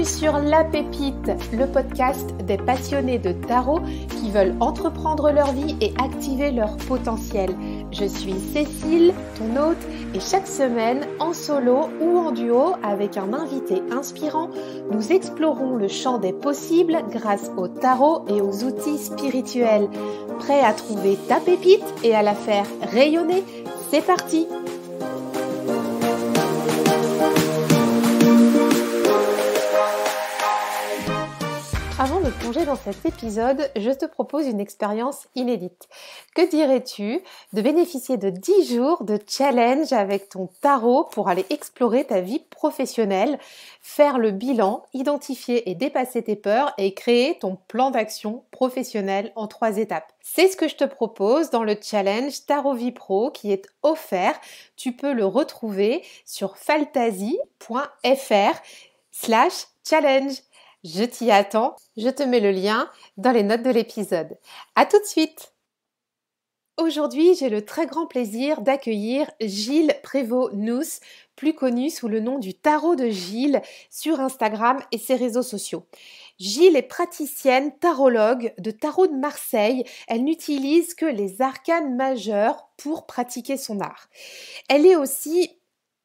Bienvenue sur La Pépite, le podcast des passionnés de tarot qui veulent entreprendre leur vie et activer leur potentiel. Je suis Cécile, ton hôte, et chaque semaine, en solo ou en duo avec un invité inspirant, nous explorons le champ des possibles grâce au tarot et aux outils spirituels. Prêt à trouver ta pépite et à la faire rayonner? C'est parti! Avant de plonger dans cet épisode, je te propose une expérience inédite. Que dirais-tu de bénéficier de 10 jours de challenge avec ton tarot pour aller explorer ta vie professionnelle, faire le bilan, identifier et dépasser tes peurs et créer ton plan d'action professionnel en 3 étapes? C'est ce que je te propose dans le challenge Tarot Vie Pro qui est offert. Tu peux le retrouver sur faltasi.fr/challenge. Je t'y attends, je te mets le lien dans les notes de l'épisode. À tout de suite! Aujourd'hui, j'ai le très grand plaisir d'accueillir Gilles Prévost-Nous, plus connu sous le nom du Tarot de Gilles sur Instagram et ses réseaux sociaux. Gilles est praticienne tarologue de Tarot de Marseille. Elle n'utilise que les arcanes majeurs pour pratiquer son art. Elle est aussi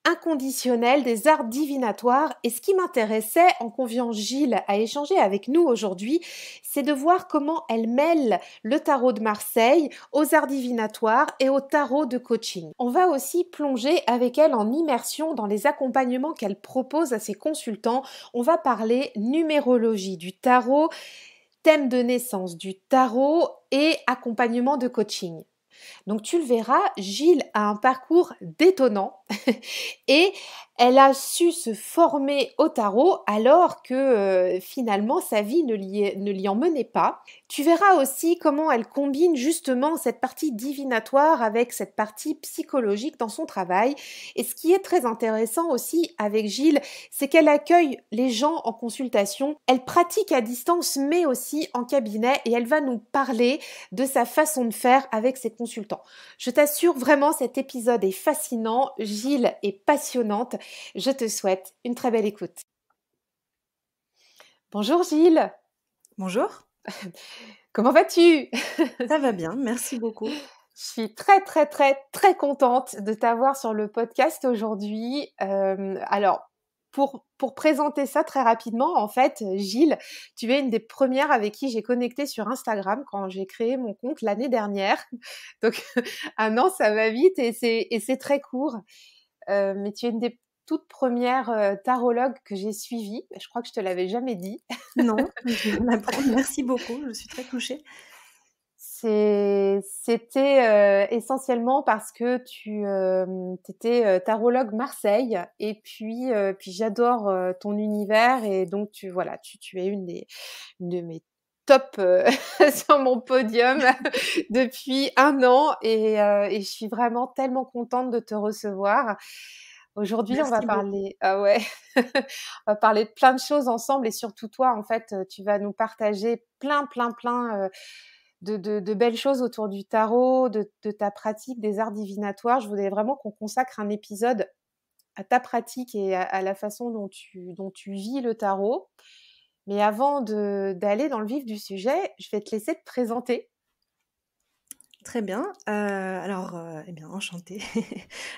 inconditionnelle des arts divinatoires, et ce qui m'intéressait en conviant Gilles à échanger avec nous aujourd'hui, c'est de voir comment elle mêle le tarot de Marseille aux arts divinatoires et au tarot de coaching. On va aussi plonger avec elle en immersion dans les accompagnements qu'elle propose à ses consultants. On va parler numérologie du tarot, thème de naissance du tarot et accompagnement de coaching. Donc tu le verras, Gilles a un parcours détonnant et elle a su se former au tarot alors que finalement sa vie ne l'y emmenait pas. Tu verras aussi comment elle combine justement cette partie divinatoire avec cette partie psychologique dans son travail. Et ce qui est très intéressant aussi avec Gilles, c'est qu'elle accueille les gens en consultation, elle pratique à distance mais aussi en cabinet, et elle va nous parler de sa façon de faire avec ses consultants. Je t'assure vraiment, cet épisode est fascinant, Gilles est passionnante. Je te souhaite une très belle écoute. Bonjour Gilles. Bonjour. Comment vas-tu? Ça va bien, merci beaucoup. Je suis très contente de t'avoir sur le podcast aujourd'hui. Alors, pour présenter ça très rapidement, en fait, Gilles, tu es une des premières avec qui j'ai connecté sur Instagram quand j'ai créé mon compte l'année dernière. Donc, un an, ça va vite et c'est très court. Mais tu es une des toutes premières tarologues que j'ai suivies. Je crois que je te l'avais jamais dit. Non, je viens d'apprendre, merci beaucoup, je suis très touchée. C'était essentiellement parce que tu étais tarologue Marseille, et puis j'adore ton univers, et donc tu es une de mes top sur mon podium depuis un an, et je suis vraiment tellement contente de te recevoir. Aujourd'hui, on va Merci beaucoup. parler, on va parler de plein de choses ensemble, et surtout toi, en fait, tu vas nous partager plein de belles choses autour du tarot, de ta pratique des arts divinatoires. Je voulais vraiment qu'on consacre un épisode à ta pratique et à la façon dont tu vis le tarot. Mais avant d'aller dans le vif du sujet, je vais te laisser te présenter. Très bien, enchantée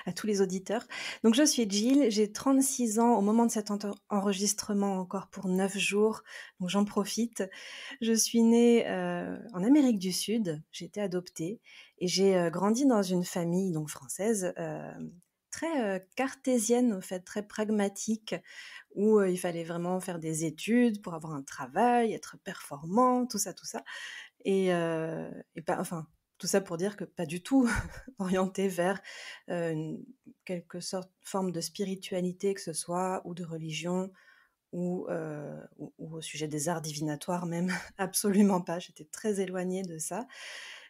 à tous les auditeurs. Donc je suis Gilles, j'ai 36 ans au moment de cet enregistrement, encore pour 9 jours, donc j'en profite. Je suis née en Amérique du Sud, j'ai été adoptée et j'ai grandi dans une famille donc française très cartésienne, au fait, très pragmatique, où il fallait vraiment faire des études pour avoir un travail, être performant, tout ça. Tout ça pour dire que pas du tout orienté vers quelque sorte forme de spiritualité que ce soit, ou de religion, ou au sujet des arts divinatoires même, absolument pas. J'étais très éloignée de ça.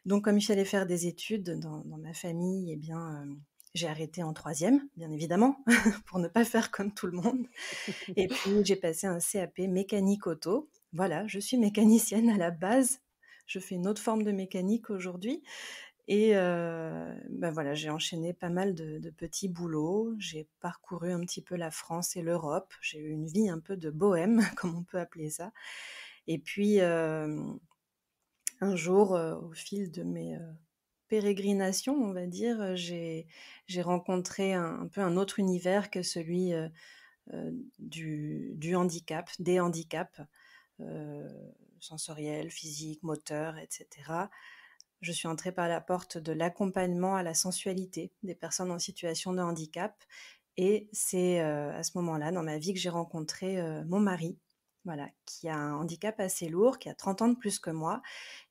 Donc comme il fallait faire des études dans ma famille, eh bien j'ai arrêté en 3e, bien évidemment, pour ne pas faire comme tout le monde. Et puis j'ai passé un CAP mécanique auto. Voilà, je suis mécanicienne à la base. Je fais une autre forme de mécanique aujourd'hui. Et voilà, j'ai enchaîné pas mal de petits boulots. J'ai parcouru un petit peu la France et l'Europe. J'ai eu une vie un peu de bohème, comme on peut appeler ça. Et puis, un jour, au fil de mes, pérégrinations, on va dire, j'ai rencontré un peu un autre univers que celui, du handicap, des handicaps, heu, sensoriels, physiques, moteurs et cetera. Je suis entrée par la porte de l'accompagnement à la sensualité des personnes en situation de handicap et c'est, à ce moment-là dans ma vie que j'ai rencontré, mon mari, voilà, qui a un handicap assez lourd, qui a 30 ans de plus que moi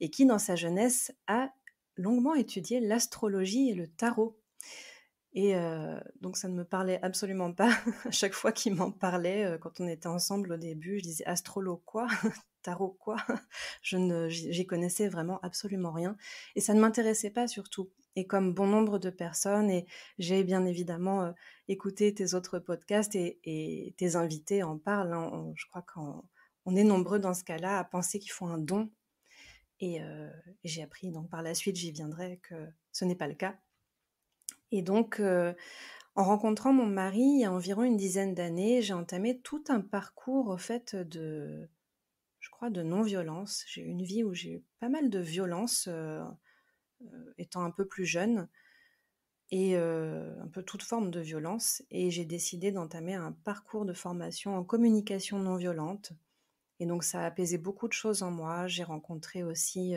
et qui dans sa jeunesse a longuement étudié l'astrologie et le tarot. Et donc ça ne me parlait absolument pas. À chaque fois qu'il m'en parlait, quand on était ensemble au début, je disais: «Astrolo quoi? Tarot quoi?» J'y connaissais vraiment absolument rien et ça ne m'intéressait pas surtout. Et comme bon nombre de personnes et j'ai bien évidemment, écouté tes autres podcasts et tes invités en parlent, hein. Je crois qu'on est nombreux dans ce cas-là à penser qu'il faut un don et j'ai appris donc par la suite, j'y viendrai, que ce n'est pas le cas. Et donc, en rencontrant mon mari il y a environ une dizaine d'années, j'ai entamé tout un parcours au fait je crois de non-violence. J'ai eu une vie où j'ai eu pas mal de violence, étant un peu plus jeune et un peu toute forme de violence et j'ai décidé d'entamer un parcours de formation en communication non violente et donc ça a apaisé beaucoup de choses en moi. J'ai rencontré aussi,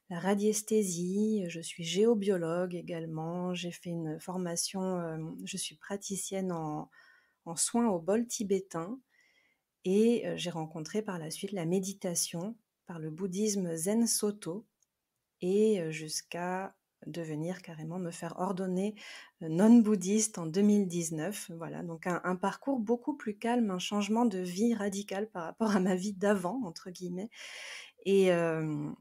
la radiesthésie, je suis géobiologue également, j'ai fait une formation, je suis praticienne en soins au bol tibétain et j'ai rencontré par la suite la méditation par le bouddhisme Zen Soto et jusqu'à devenir carrément me faire ordonner, nonne bouddhiste en 2019. Voilà, donc un parcours beaucoup plus calme, un changement de vie radical par rapport à ma vie «d'avant» entre guillemets et hem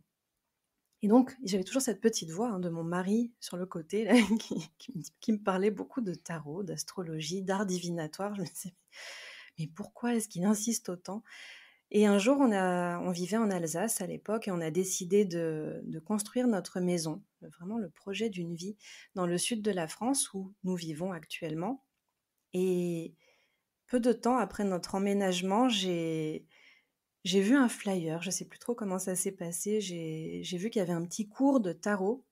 et donc, j'avais toujours cette petite voix, hein, de mon mari sur le côté là qui me parlait beaucoup de tarot, d'astrologie, d'art divinatoire. Je me disais: «Mais pourquoi est-ce qu'il insiste autant?» Et un jour, on vivait en Alsace à l'époque et on a décidé de construire notre maison, vraiment le projet d'une vie, dans le sud de la France où nous vivons actuellement. Et peu de temps après notre emménagement, j'ai vu un flyer, je sais plus trop comment ça s'est passé. J'ai vu qu'il y avait un petit cours de tarot,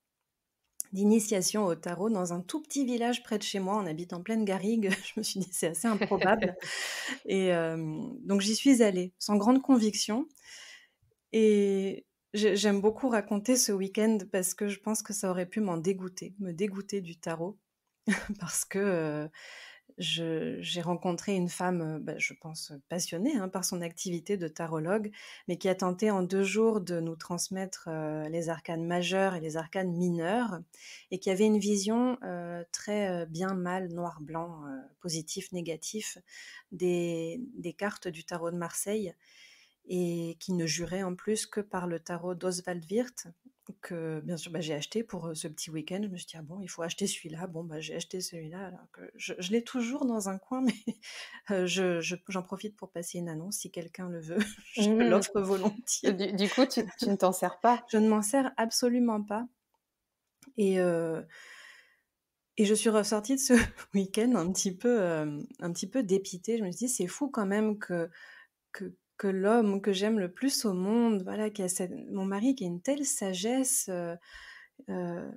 d'initiation au tarot dans un tout petit village près de chez moi. On habite en pleine garrigue. Je me suis dit: «C'est assez improbable» et donc j'y suis allée sans grande conviction et j'aime beaucoup raconter ce week-end parce que je pense que ça aurait pu me dégoûter du tarot parce que, j'ai rencontré une femme, je pense, passionnée, hein, par son activité de tarologue, mais qui a tenté en 2 jours de nous transmettre, les arcanes majeurs et les arcanes mineurs et qui avait une vision, très, bien mal, noir-blanc, positif, négatif des cartes du tarot de Marseille et qui ne jurait en plus que par le tarot d'Oswald Wirth que bien sûr, j'ai acheté pour, ce petit week-end. Je me suis dit: «Ah bon, il faut acheter celui-là». Bon, j'ai acheté celui-là alors que je l'ai toujours dans un coin, mais j'en profite pour passer une annonce. Si quelqu'un le veut, je Mmh. l'offre volontiers. Du coup, tu ne t'en sers pas? Je ne m'en sers absolument pas et heu et je suis ressortie de ce week-end un petit peu dépitée. Je me suis dit: «C'est fou quand même que l'homme que j'aime le plus au monde, voilà, qui a cette mon mari qui a une telle sagesse, heu,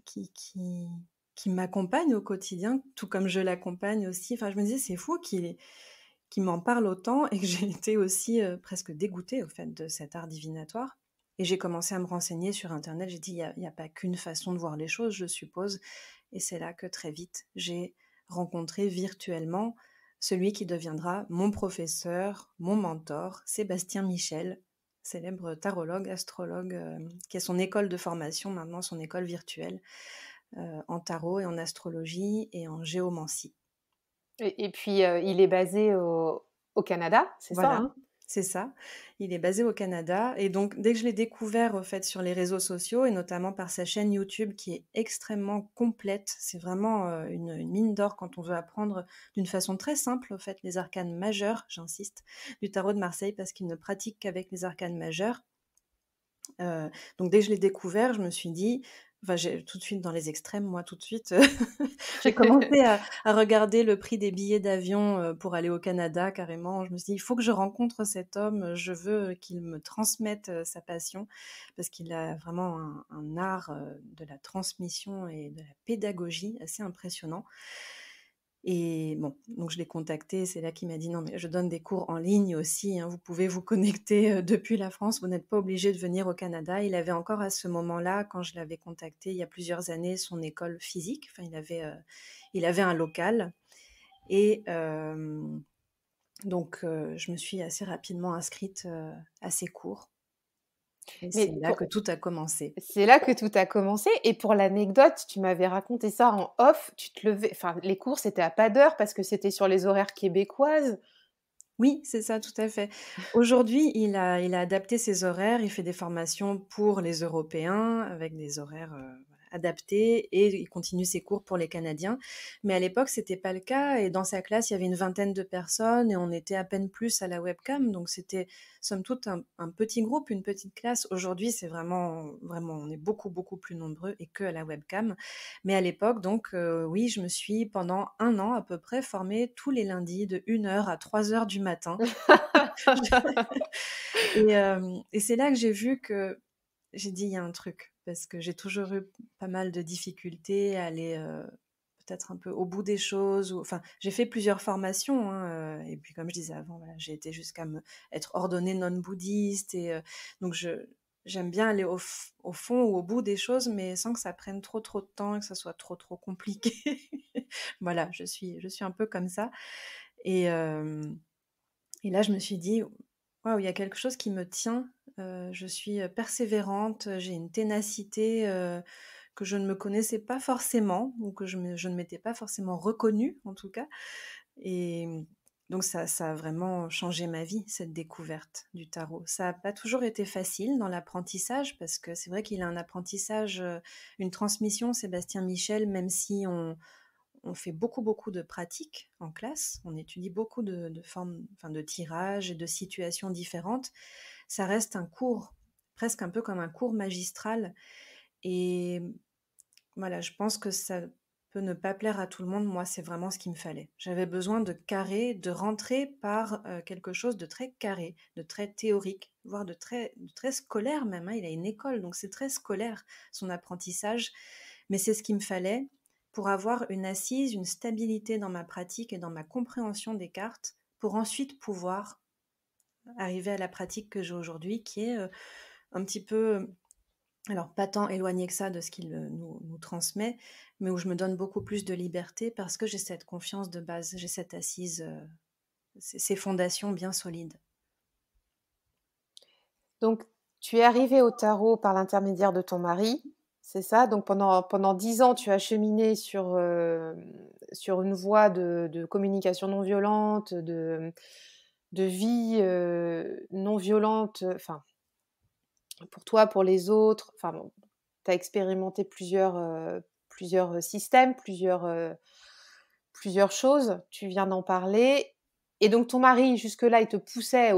qui qui qui m'accompagne au quotidien, tout comme je l'accompagne aussi». Enfin, je me disais: «C'est fou qu'il m'en parle autant» et que j'ai été aussi, presque dégoûtée, au fait, de cet art divinatoire et j'ai commencé à me renseigner sur internet. J'ai dit: «Il y a pas qu'une façon de voir les choses, je suppose» et c'est là que très vite, j'ai rencontré virtuellement celui qui deviendra mon professeur, mon mentor, Sébastien Michel, célèbre tarologue, astrologue, qui a son école de formation maintenant, son école virtuelle, en tarot et en astrologie et en géomancie. Et puis, il est basé au Canada, c'est ça, Voilà, hein? c'est ça. Il est basé au Canada et donc dès que je l'ai découvert, au fait, sur les réseaux sociaux et notamment par sa chaîne YouTube qui est extrêmement complète. C'est vraiment, une mine d'or quand on veut apprendre d'une façon très simple, au fait, les arcanes majeurs, j'insiste, du tarot de Marseille parce qu'il ne pratique qu'avec les arcanes majeurs. Donc dès que je l'ai découvert, je me suis dit: Enfin, j'ai tout de suite dans les extrêmes, moi, tout de suite. J'ai commencé à regarder le prix des billets d'avion, pour aller au Canada carrément. Je me suis dit: «Il faut que je rencontre cet homme, je veux qu'il me transmette, sa passion», parce qu'il a vraiment un art, de la transmission et de la pédagogie assez impressionnant. Et bon, donc je l'ai contacté, c'est là qu'il m'a dit: «Non, mais je donne des cours en ligne aussi, hein, vous pouvez vous connecter, depuis la France, vous n'êtes pas obligé de venir au Canada». Il avait encore à ce moment-là, quand je l'avais contacté il y a plusieurs années, son école physique, enfin il avait un local et donc je me suis assez rapidement inscrite, à ses cours et c'est Mais là que tout a commencé. c'est là que tout a commencé et pour l'anecdote, tu m'avais raconté ça en off, tu te levais enfin les cours c'était à pas d'heure parce que c'était sur les horaires québécoises? Oui, c'est ça, tout à fait. Aujourd'hui, il a adapté ses horaires, il fait des formations pour les Européens avec des horaires, voilà, adaptés et il continue ses cours pour les Canadiens. Mais à l'époque, c'était pas le cas et dans sa classe, il y avait une vingtaine de personnes et on était à peine plus à la webcam, donc c'était somme toute un petit groupe, une petite classe. Aujourd'hui, c'est vraiment on est beaucoup, beaucoup plus nombreux et que à la webcam. Mais à l'époque donc oui, je me suis pendant 1 an à peu près formée tous les lundis de 1 heure à 3 heures du matin. Et c'est là que j'ai vu que j'ai dit: «Il y a un truc», parce que j'ai toujours eu pas mal de difficultés à aller, peut-être un peu au bout des choses ou enfin, j'ai fait plusieurs formations, hein, et puis comme je disais avant, voilà, j'ai été jusqu'à me être ordonnée nonne bouddhiste et donc j'aime bien aller au fond ou au bout des choses, mais sans que ça prenne trop, trop de temps et que ça soit trop, trop compliqué. Voilà, je suis un peu comme ça et hem et là, je me suis dit: «Waouh, il y a quelque chose qui me tient, je suis, persévérante, j'ai une ténacité, que je ne me connaissais pas forcément ou que je ne m'étais pas forcément reconnue, en tout cas» et donc ça a vraiment changé ma vie, cette découverte du tarot. Ça a pas toujours été facile dans l'apprentissage parce que c'est vrai qu'il a un apprentissage, une transmission, Sébastien Michel, même si on fait beaucoup, beaucoup de pratiques en classe. On étudie beaucoup de formes, enfin de tirages et de situations différentes. Ça reste un cours, presque un peu comme un cours magistral. Et voilà, je pense que ça peut ne pas plaire à tout le monde. Moi, c'est vraiment ce qu'il me fallait. J'avais besoin de carré, de rentrer par quelque chose de très carré, de très théorique, voire de très scolaire même, hein. Il a une école, donc c'est très scolaire, son apprentissage. Mais c'est ce qu'il me fallait pour avoir une assise, une stabilité dans ma pratique et dans ma compréhension des cartes, pour ensuite pouvoir arriver à la pratique que j'ai aujourd'hui, qui est un petit peu, alors pas tant éloigné que ça de ce qu'il nous transmet, mais où je me donne beaucoup plus de liberté parce que j'ai cette confiance de base, j'ai cette assise, ces fondations bien solides. Donc tu es arrivée au tarot par l'intermédiaire de ton mari, c'est ça? Donc pendant 10 ans, tu as cheminé sur une voie de communication non violente, de vie, non violente, enfin pour toi, pour les autres, enfin bon, tu as expérimenté plusieurs systèmes, plusieurs choses, tu viens d'en parler et donc ton mari jusque-là, il te poussait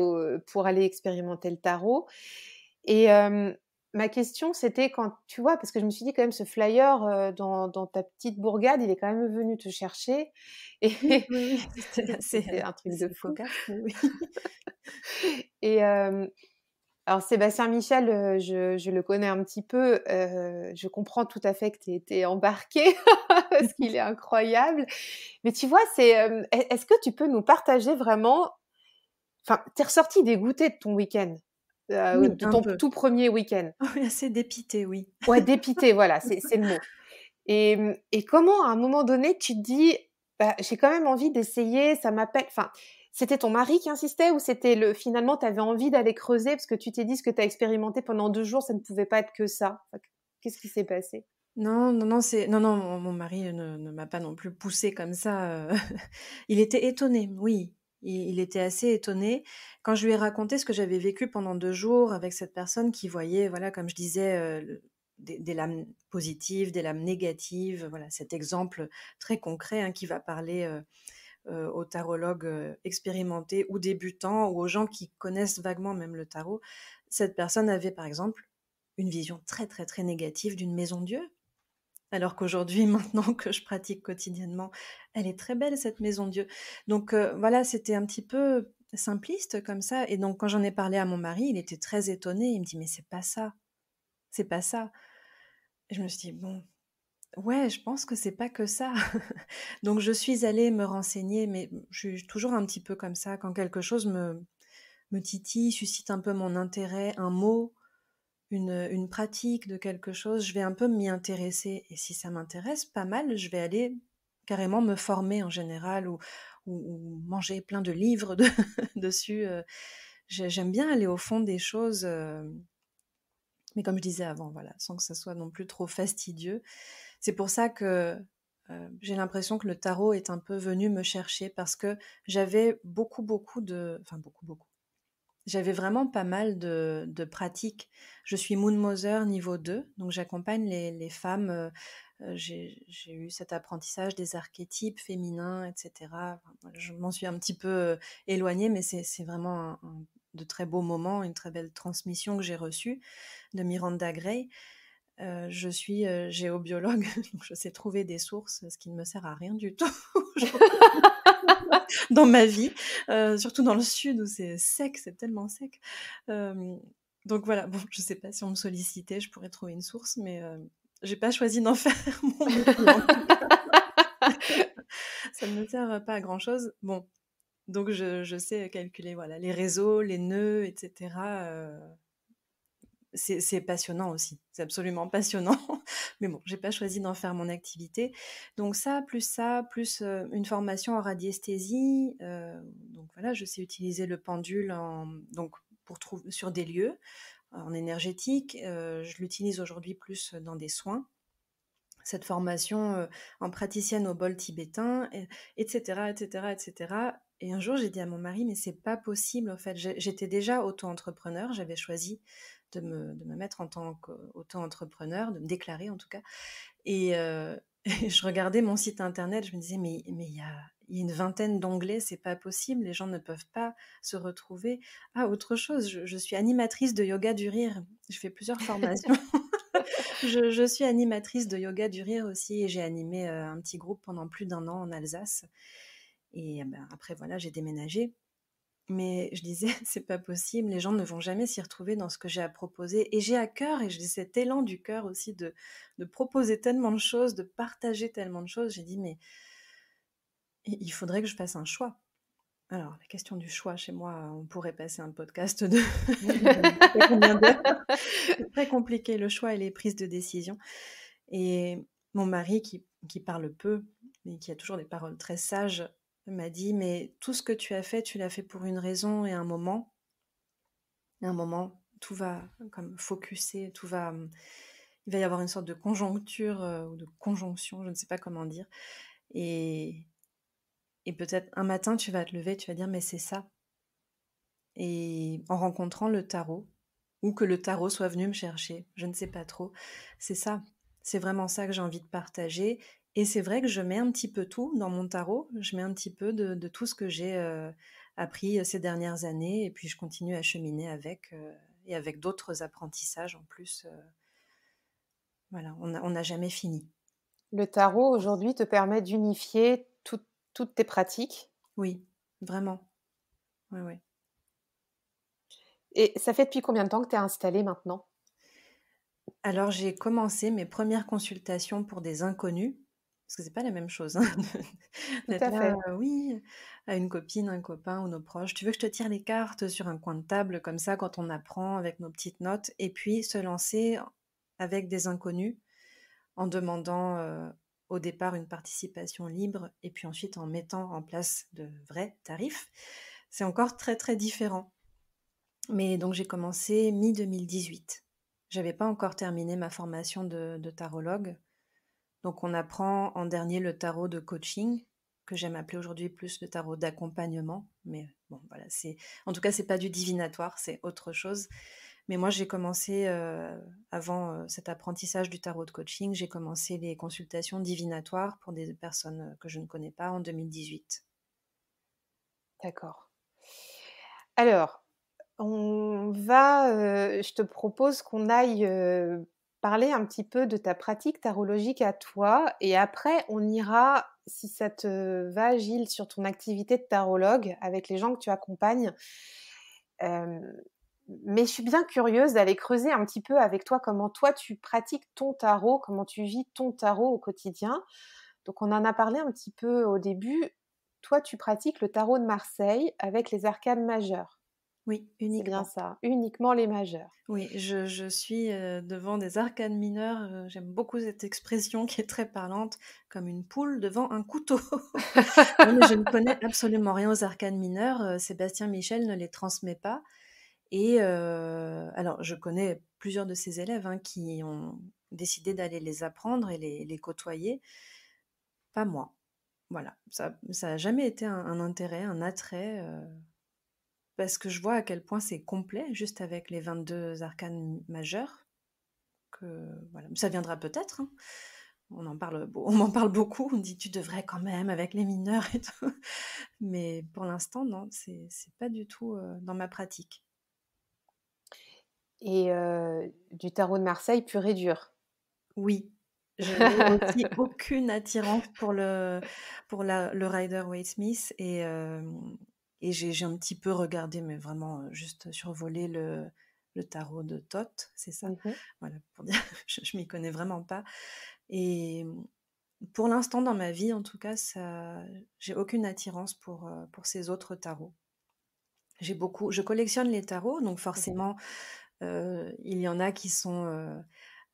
pour aller expérimenter le tarot et ma question c'était quand tu vois? Parce que je me suis dit quand même ce flyer, dans ta petite bourgade, il est quand même venu te chercher et Oui, oui, oui, c'était c'était un truc de assez fou cocasse, mais oui. et alors Sébastien Michel, je le connais un petit peu, je comprends tout à fait que tu aies été embarquée parce qu'il est incroyable. Mais tu vois, est-ce que tu peux nous partager vraiment enfin, tu es ressortie dégoûtée de ton week-end, Oui, de un ton peu. tout premier week-end? Oui, assez dépitée, oui. Ouais, dépitée, voilà, c'est le mot. Et comment à un moment donné tu te dis: «Bah, j'ai quand même envie d'essayer, ça m'appelle» enfin, c'était ton mari qui insistait ou c'était finalement tu avais envie d'aller creuser parce que tu t'es dit: «Ce que tu as expérimenté pendant 2 jours, ça ne pouvait pas être que ça»? Enfin, qu'est-ce qui s'est passé? Non, non, non, non, mon mari ne m'a pas non plus poussée comme ça, Il était étonné, oui, il était assez étonné. Quand je lui ai raconté ce que j'avais vécu pendant 2 jours avec cette personne qui voyait, voilà, comme je disais, le des lames positives, des lames négatives, voilà, cet exemple très concret, hein, qui va parler, aux tarologues, expérimentés ou débutants ou aux gens qui connaissent vaguement même le tarot. Cette personne avait, par exemple, une vision très, très, très négative d'une maison Dieu. Alors qu'aujourd'hui, maintenant que je pratique quotidiennement, elle est très belle cette maison Dieu. Donc voilà, c'était un petit peu simpliste comme ça. Et donc quand j'en ai parlé à mon mari, il était très étonné. Il me dit: «Mais c'est pas ça, c'est pas ça». Et je me suis dit: «Bon, ouais, je pense que c'est pas que ça». Donc je suis allée me renseigner, mais je suis toujours un petit peu comme ça. Quand quelque chose me titille, suscite un peu mon intérêt, un mot, une pratique de quelque chose, je vais un peu m'y intéresser. Et si ça m'intéresse pas mal, je vais aller carrément me former en général ou manger plein de livres dessus. J'aime bien aller au fond des choses, mais comme je disais avant, voilà, sans que ça soit non plus trop fastidieux. C'est pour ça que j'ai l'impression que le tarot est un peu venu me chercher parce que j'avais beaucoup, beaucoup de... Enfin, beaucoup, beaucoup. J'avais vraiment pas mal de pratiques. Je suis Moon Mother niveau 2, donc j'accompagne les femmes. J'ai eu cet apprentissage des archétypes féminins, etc. Enfin, voilà, je m'en suis un petit peu éloignée, mais c'est vraiment de très beaux moments, une très belle transmission que j'ai reçue de Miranda Gray. Je suis géobiologue, donc je sais trouver des sources, ce qui ne me sert à rien du tout dans ma vie, surtout dans le sud où c'est sec, c'est tellement sec. Donc voilà, bon, je sais pas si on me sollicitait, je pourrais trouver une source, mais j'ai pas choisi d'en faire mon métier en tout cas. Ça ne me sert pas à grand-chose. Bon, donc je sais calculer, voilà, les réseaux, les nœuds, etc. C'est passionnant aussi, c'est absolument passionnant. Mais bon, j'ai pas choisi d'en faire mon activité. Donc ça, plus une formation en radiesthésie. Donc voilà, je sais utiliser le pendule donc pour trouver sur des lieux en énergétique. Je l'utilise aujourd'hui plus dans des soins. Cette formation en praticienne au bol tibétain, etc., etc., etc. Et un jour, j'ai dit à mon mari, mais c'est pas possible, en fait. J'étais déjà auto-entrepreneur, j'avais choisi de me mettre en tant qu'auto-entrepreneur, de me déclarer en tout cas. Et, et je regardais mon site internet, je me disais, mais il y a une vingtaine d'onglets, c'est pas possible, les gens ne peuvent pas se retrouver. Ah, autre chose, je suis animatrice de yoga du rire, je fais plusieurs formations. Je suis animatrice de yoga du rire aussi et j'ai animé un petit groupe pendant plus d'1 an en Alsace. Et ben, après, voilà, j'ai déménagé. Mais je disais, c'est pas possible, les gens ne vont jamais s'y retrouver dans ce que j'ai à proposer. Et j'ai à cœur, et j'ai cet élan du cœur aussi de proposer tellement de choses, de partager tellement de choses. J'ai dit, mais il faudrait que je fasse un choix. Alors, la question du choix, chez moi, on pourrait passer un podcast de je ne sais pas combien d'heures. C'est très compliqué, le choix et les prises de décision. Et mon mari, qui parle peu, mais qui a toujours des paroles très sages, m'a dit: «Mais tout ce que tu as fait, tu l'as fait pour une raison et un moment. Et un moment, tout va comme focuser, tout va, il va y avoir une sorte de conjoncture, ou de conjonction, je ne sais pas comment dire. Et et peut-être un matin, tu vas te lever, tu vas dire: "Mais c'est ça"». Et en rencontrant le tarot, ou que le tarot soit venu me chercher, je ne sais pas trop. C'est ça, c'est vraiment ça que j'ai envie de partager. Et c'est vrai que je mets un petit peu tout dans mon tarot, je mets un petit peu de tout ce que j'ai appris ces dernières années, et puis je continue à cheminer avec, et avec d'autres apprentissages en plus. Voilà, on n'a jamais fini. Le tarot aujourd'hui te permet d'unifier toutes tes pratiques. Oui, vraiment. Ouais, ouais. Et ça fait depuis combien de temps que tu es installée maintenant? Alors j'ai commencé mes premières consultations pour des inconnus, parce que c'est pas la même chose, hein, Tout d'être à là, fait. oui, à une copine, un copain ou nos proches: «Tu veux que je te tire les cartes?» sur un coin de table comme ça quand on apprend avec nos petites notes, et puis se lancer avec des inconnus en demandant, au départ une participation libre et puis ensuite en mettant en place de vrais tarifs. C'est encore très, très différent. Mais donc j'ai commencé mi-2018. J'avais pas encore terminé ma formation de tarologue. Donc on apprend en dernier le tarot de coaching, que j'aime appeler aujourd'hui plus le tarot d'accompagnement. Mais bon, voilà, en tout cas, c'est pas du divinatoire, c'est autre chose. Mais moi, j'ai commencé, avant cet apprentissage du tarot de coaching, j'ai commencé les consultations divinatoires pour des personnes que je ne connais pas en 2018. D'accord. Alors, Je te propose qu'on aille, parler un petit peu de ta pratique tarologique à toi et après on ira, si ça te va Gilles, sur ton activité de tarologue avec les gens que tu accompagnes. Hem, mais je suis bien curieuse d'aller creuser un petit peu avec toi comment toi tu pratiques ton tarot, comment tu vis ton tarot au quotidien. Donc on en a parlé un petit peu au début. Toi, tu pratiques le tarot de Marseille avec les arcanes majeures. Oui, C'est bien uniquement. ça, uniquement les majeurs. Oui, je suis, devant des arcanes mineurs, j'aime beaucoup cette expression qui est très parlante, comme une poule devant un couteau. Non, mais je ne connais absolument rien aux arcanes mineurs, Sébastien Michel ne les transmet pas et alors je connais plusieurs de ses élèves, hein, qui ont décidé d'aller les apprendre et les côtoyer. Pas moi. Voilà, ça a jamais été un intérêt, un attrait, parce que je vois à quel point c'est complet, juste avec les 22 arcanes majeurs, que voilà. Ça viendra peut-être, hein. On m'en parle beaucoup, on me dit: «Tu devrais quand même avec les mineurs et tout», mais pour l'instant non, c'est pas du tout, dans ma pratique. Et du tarot de Marseille pur et dur. Oui, je n'ai aussi aucune attirance pour le Rider-Waite-Smith et j'ai un petit peu regardé, mais vraiment, juste survolé le tarot de Thoth, c'est ça? Mmh. Voilà, pour dire, je m'y connais vraiment pas et pour l'instant dans ma vie, en tout cas, ça j'ai aucune attirance pour ces autres tarots. Je collectionne les tarots, donc Mmh. forcément, il y en a qui sont,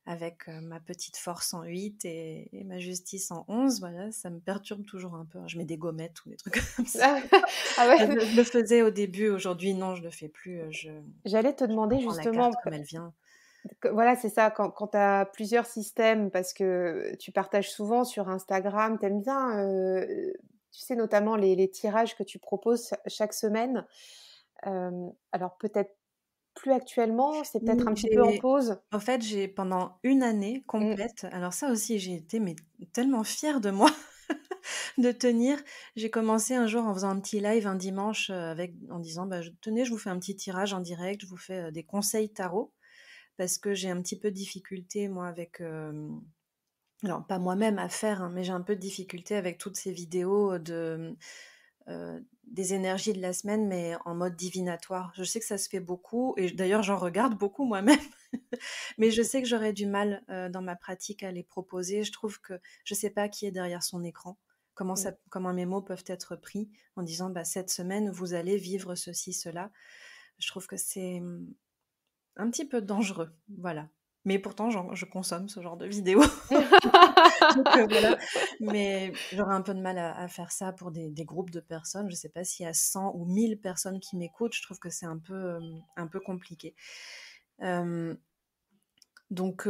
avec, ma petite force en 8 et ma justice en 11, voilà, ça me perturbe toujours un peu, hein. Je mets des gommettes ou des trucs comme ça. Ah ah ouais, Je le faisais au début, aujourd'hui non, je le fais plus, j'allais te je demander prends la carte justement comme elle vient. voilà, c'est ça, quand tu as plusieurs systèmes, parce que tu partages souvent sur Instagram, tu aimes bien, tu sais, notamment les tirages que tu proposes chaque semaine. Alors peut-être plus actuellement, c'est peut-être Oui, un petit peu en pause? en fait, j'ai pendant une année Mmh. complète, alors ça aussi j'ai été mais tellement fière de moi de tenir. J'ai commencé un jour en faisant un petit live un dimanche, en disant: «Bah, tenez, je vous fais un petit tirage en direct, je vous fais, des conseils tarot». Parce que j'ai un petit peu de difficulté moi avec, alors pas moi-même à faire, hein, mais j'ai un peu de difficulté avec toutes ces vidéos des énergies de la semaine, mais en mode divinatoire. Je sais que ça se fait beaucoup et d'ailleurs j'en regarde beaucoup moi-même, mais je sais que j'aurais du mal, dans ma pratique à les proposer. Je trouve que je sais pas qui est derrière son écran, Mmh. comment mes mots peuvent être pris en disant: «Bah, cette semaine, vous allez vivre ceci, cela». Je trouve que c'est, un petit peu dangereux, voilà. Mais pourtant je consomme ce genre de vidéos. Donc voilà, mais j'aurais un peu de mal à faire ça pour des groupes de personnes. Je sais pas s'il y a 100 ou 1000 personnes qui m'écoutent, je trouve que c'est un peu compliqué. Hem, donc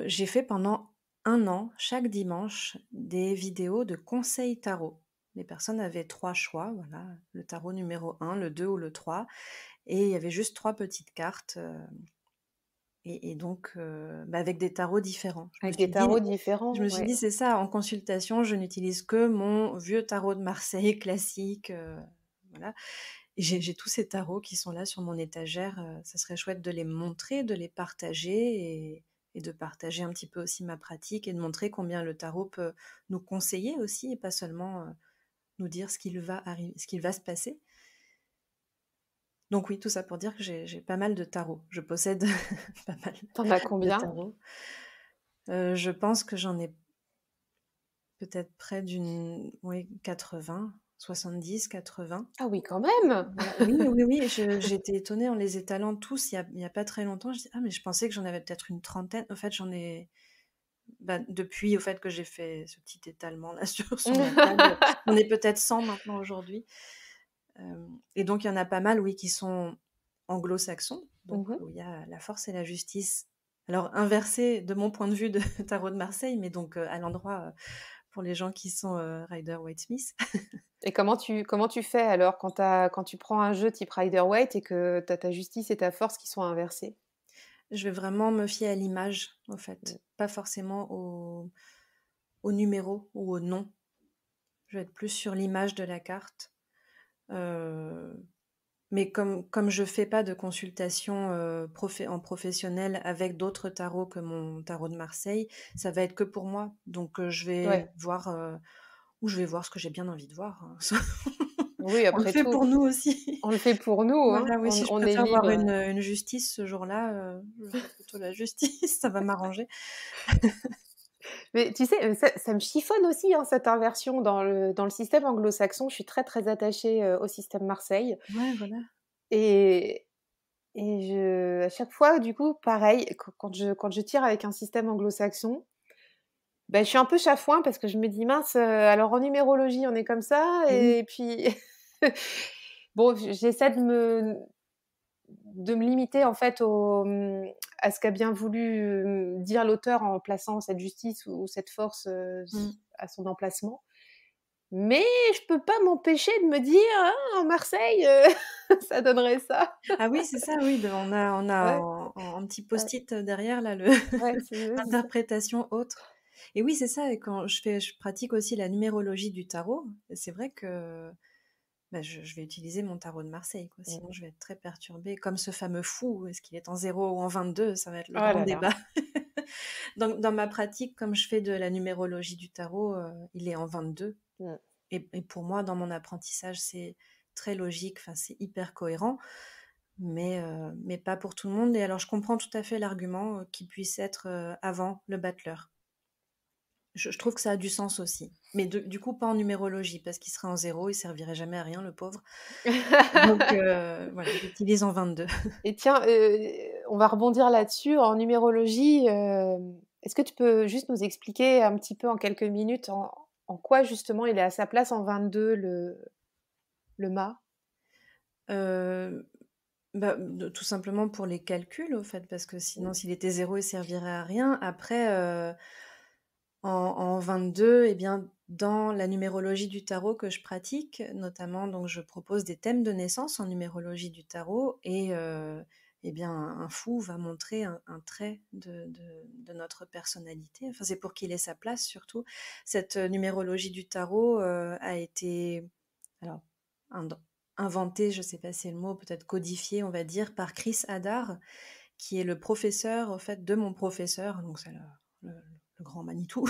j'ai fait pendant un an, chaque dimanche, des vidéos de conseils tarot. Les personnes avaient 3 choix, voilà, le tarot numéro 1, le 2 ou le 3, et il y avait juste 3 petites cartes, et donc bah, avec des tarots différents. Avec des tarots différents, Je me suis ouais. dit: «C'est ça, en consultation, je n'utilise que mon vieux tarot de Marseille classique», voilà, et j'ai tous ces tarots qui sont là sur mon étagère, ça serait chouette de les montrer, de les partager et de partager un petit peu aussi ma pratique et de montrer combien le tarot peut nous conseiller aussi et pas seulement, nous dire ce qu'il va se passer. Donc oui, tout ça pour dire que j'ai pas mal de tarots. Je possède pas mal Tu as de combien? tarots. Je pense que j'en ai peut-être près d'une, oui, 80, 70, 80. Ah oui, quand même! Voilà. Oui, oui, oui, j'étais étonnée en les étalant tous il y a pas très longtemps. Je dis: «Ah mais je pensais que j'en avais peut-être une trentaine». Au fait, j'en ai bah, depuis au fait que j'ai fait ce petit étalement là sur ma table, j'en ai peut-être 100 maintenant aujourd'hui. Et donc il y en a pas mal, oui, qui sont anglo-saxons, donc Mmh. où il y a la force et la justice. Alors inversé de mon point de vue de tarot de Marseille, mais donc à l'endroit, pour les gens qui sont, Rider-Waite-Smith. Et comment tu fais alors quand tu prends un jeu type Rider-Waite et que tu as ta justice et ta force qui sont inversées? Je vais vraiment me fier à l'image, en Mmh. fait, pas forcément au numéro ou au nom. Je vais être plus sur l'image de la carte. Heu Mais comme je fais pas de consultation, en professionnel avec d'autres tarots que mon tarot de Marseille, ça va être que pour moi. Donc Ouais. je vais voir ce que j'ai bien envie de voir, hein. Oui, On le après fait tout, pour nous aussi. on le fait pour nous, hein. Voilà, oui, si je On est préfère voir libre. une justice ce jour-là, je vois plutôt la justice, ça va m'arranger. Mais tu sais, ça me chiffonne aussi, hein, cette inversion dans le système anglo-saxon. Je suis très, très attachée, au système Marseille Ouais, voilà. et à chaque fois, du coup, pareil, quand je tire avec un système anglo-saxon, bah, je suis un peu chafouin parce que je me dis: «Mince, alors en numérologie, on est comme ça» Et oui. et puis bon, j'essaie de me limiter en fait à ce qu'a bien voulu, dire l'auteur en plaçant cette justice ou cette force, Mmh. à son emplacement. Mais je peux pas m'empêcher de me dire: «Ah, Marseille, ça donnerait ça». Ah oui, c'est ça, oui, on a Ouais, en petit ouais, post-it derrière là le ouais, c'est ça. l'interprétation autre. Et oui, c'est ça, et quand je pratique aussi la numérologie du tarot, et c'est vrai que, bah, je vais utiliser mon tarot de Marseille, quoi, Mmh. sinon je vais être très perturbée. Comme ce fameux fou, est-ce qu'il est en 0 ou en 22? Ça va être le Oh grand là là. débat. Dans ma pratique, comme je fais de la numérologie du tarot, il est en 22, Mmh. et pour moi, dans mon apprentissage, c'est très logique, enfin, c'est hyper cohérent, mais pas pour tout le monde. Et alors, je comprends tout à fait l'argument, qu'il puisse être, avant le battleur. Je trouve que ça a du sens aussi. Mais du coup, pas en numérologie, parce qu'il serait en 0, il servirait jamais à rien, le pauvre. Donc voilà, j'utilise en 22. Et tiens, on va rebondir là-dessus. En numérologie, est-ce que tu peux juste nous expliquer un petit peu en quelques minutes en quoi justement il est à sa place en 22 le mât? Heu, Bah, tout simplement pour les calculs, au fait, parce que Mmh. sinon, s'il était 0, il servirait à rien. Après, en 22, eh bien, dans la numérologie du tarot que je pratique, notamment, donc je propose des thèmes de naissance en numérologie du tarot, et eh bien, un fou va montrer un trait de notre personnalité. Enfin, c'est pour qu'il ait sa place, surtout. Cette numérologie du tarot a été, alors, in- inventée, je ne sais pas si c'est le mot, peut-être codifiée, on va dire, par Chris Hadar, qui est le professeur, en fait, de mon professeur, donc c'est le- le grand Manitou.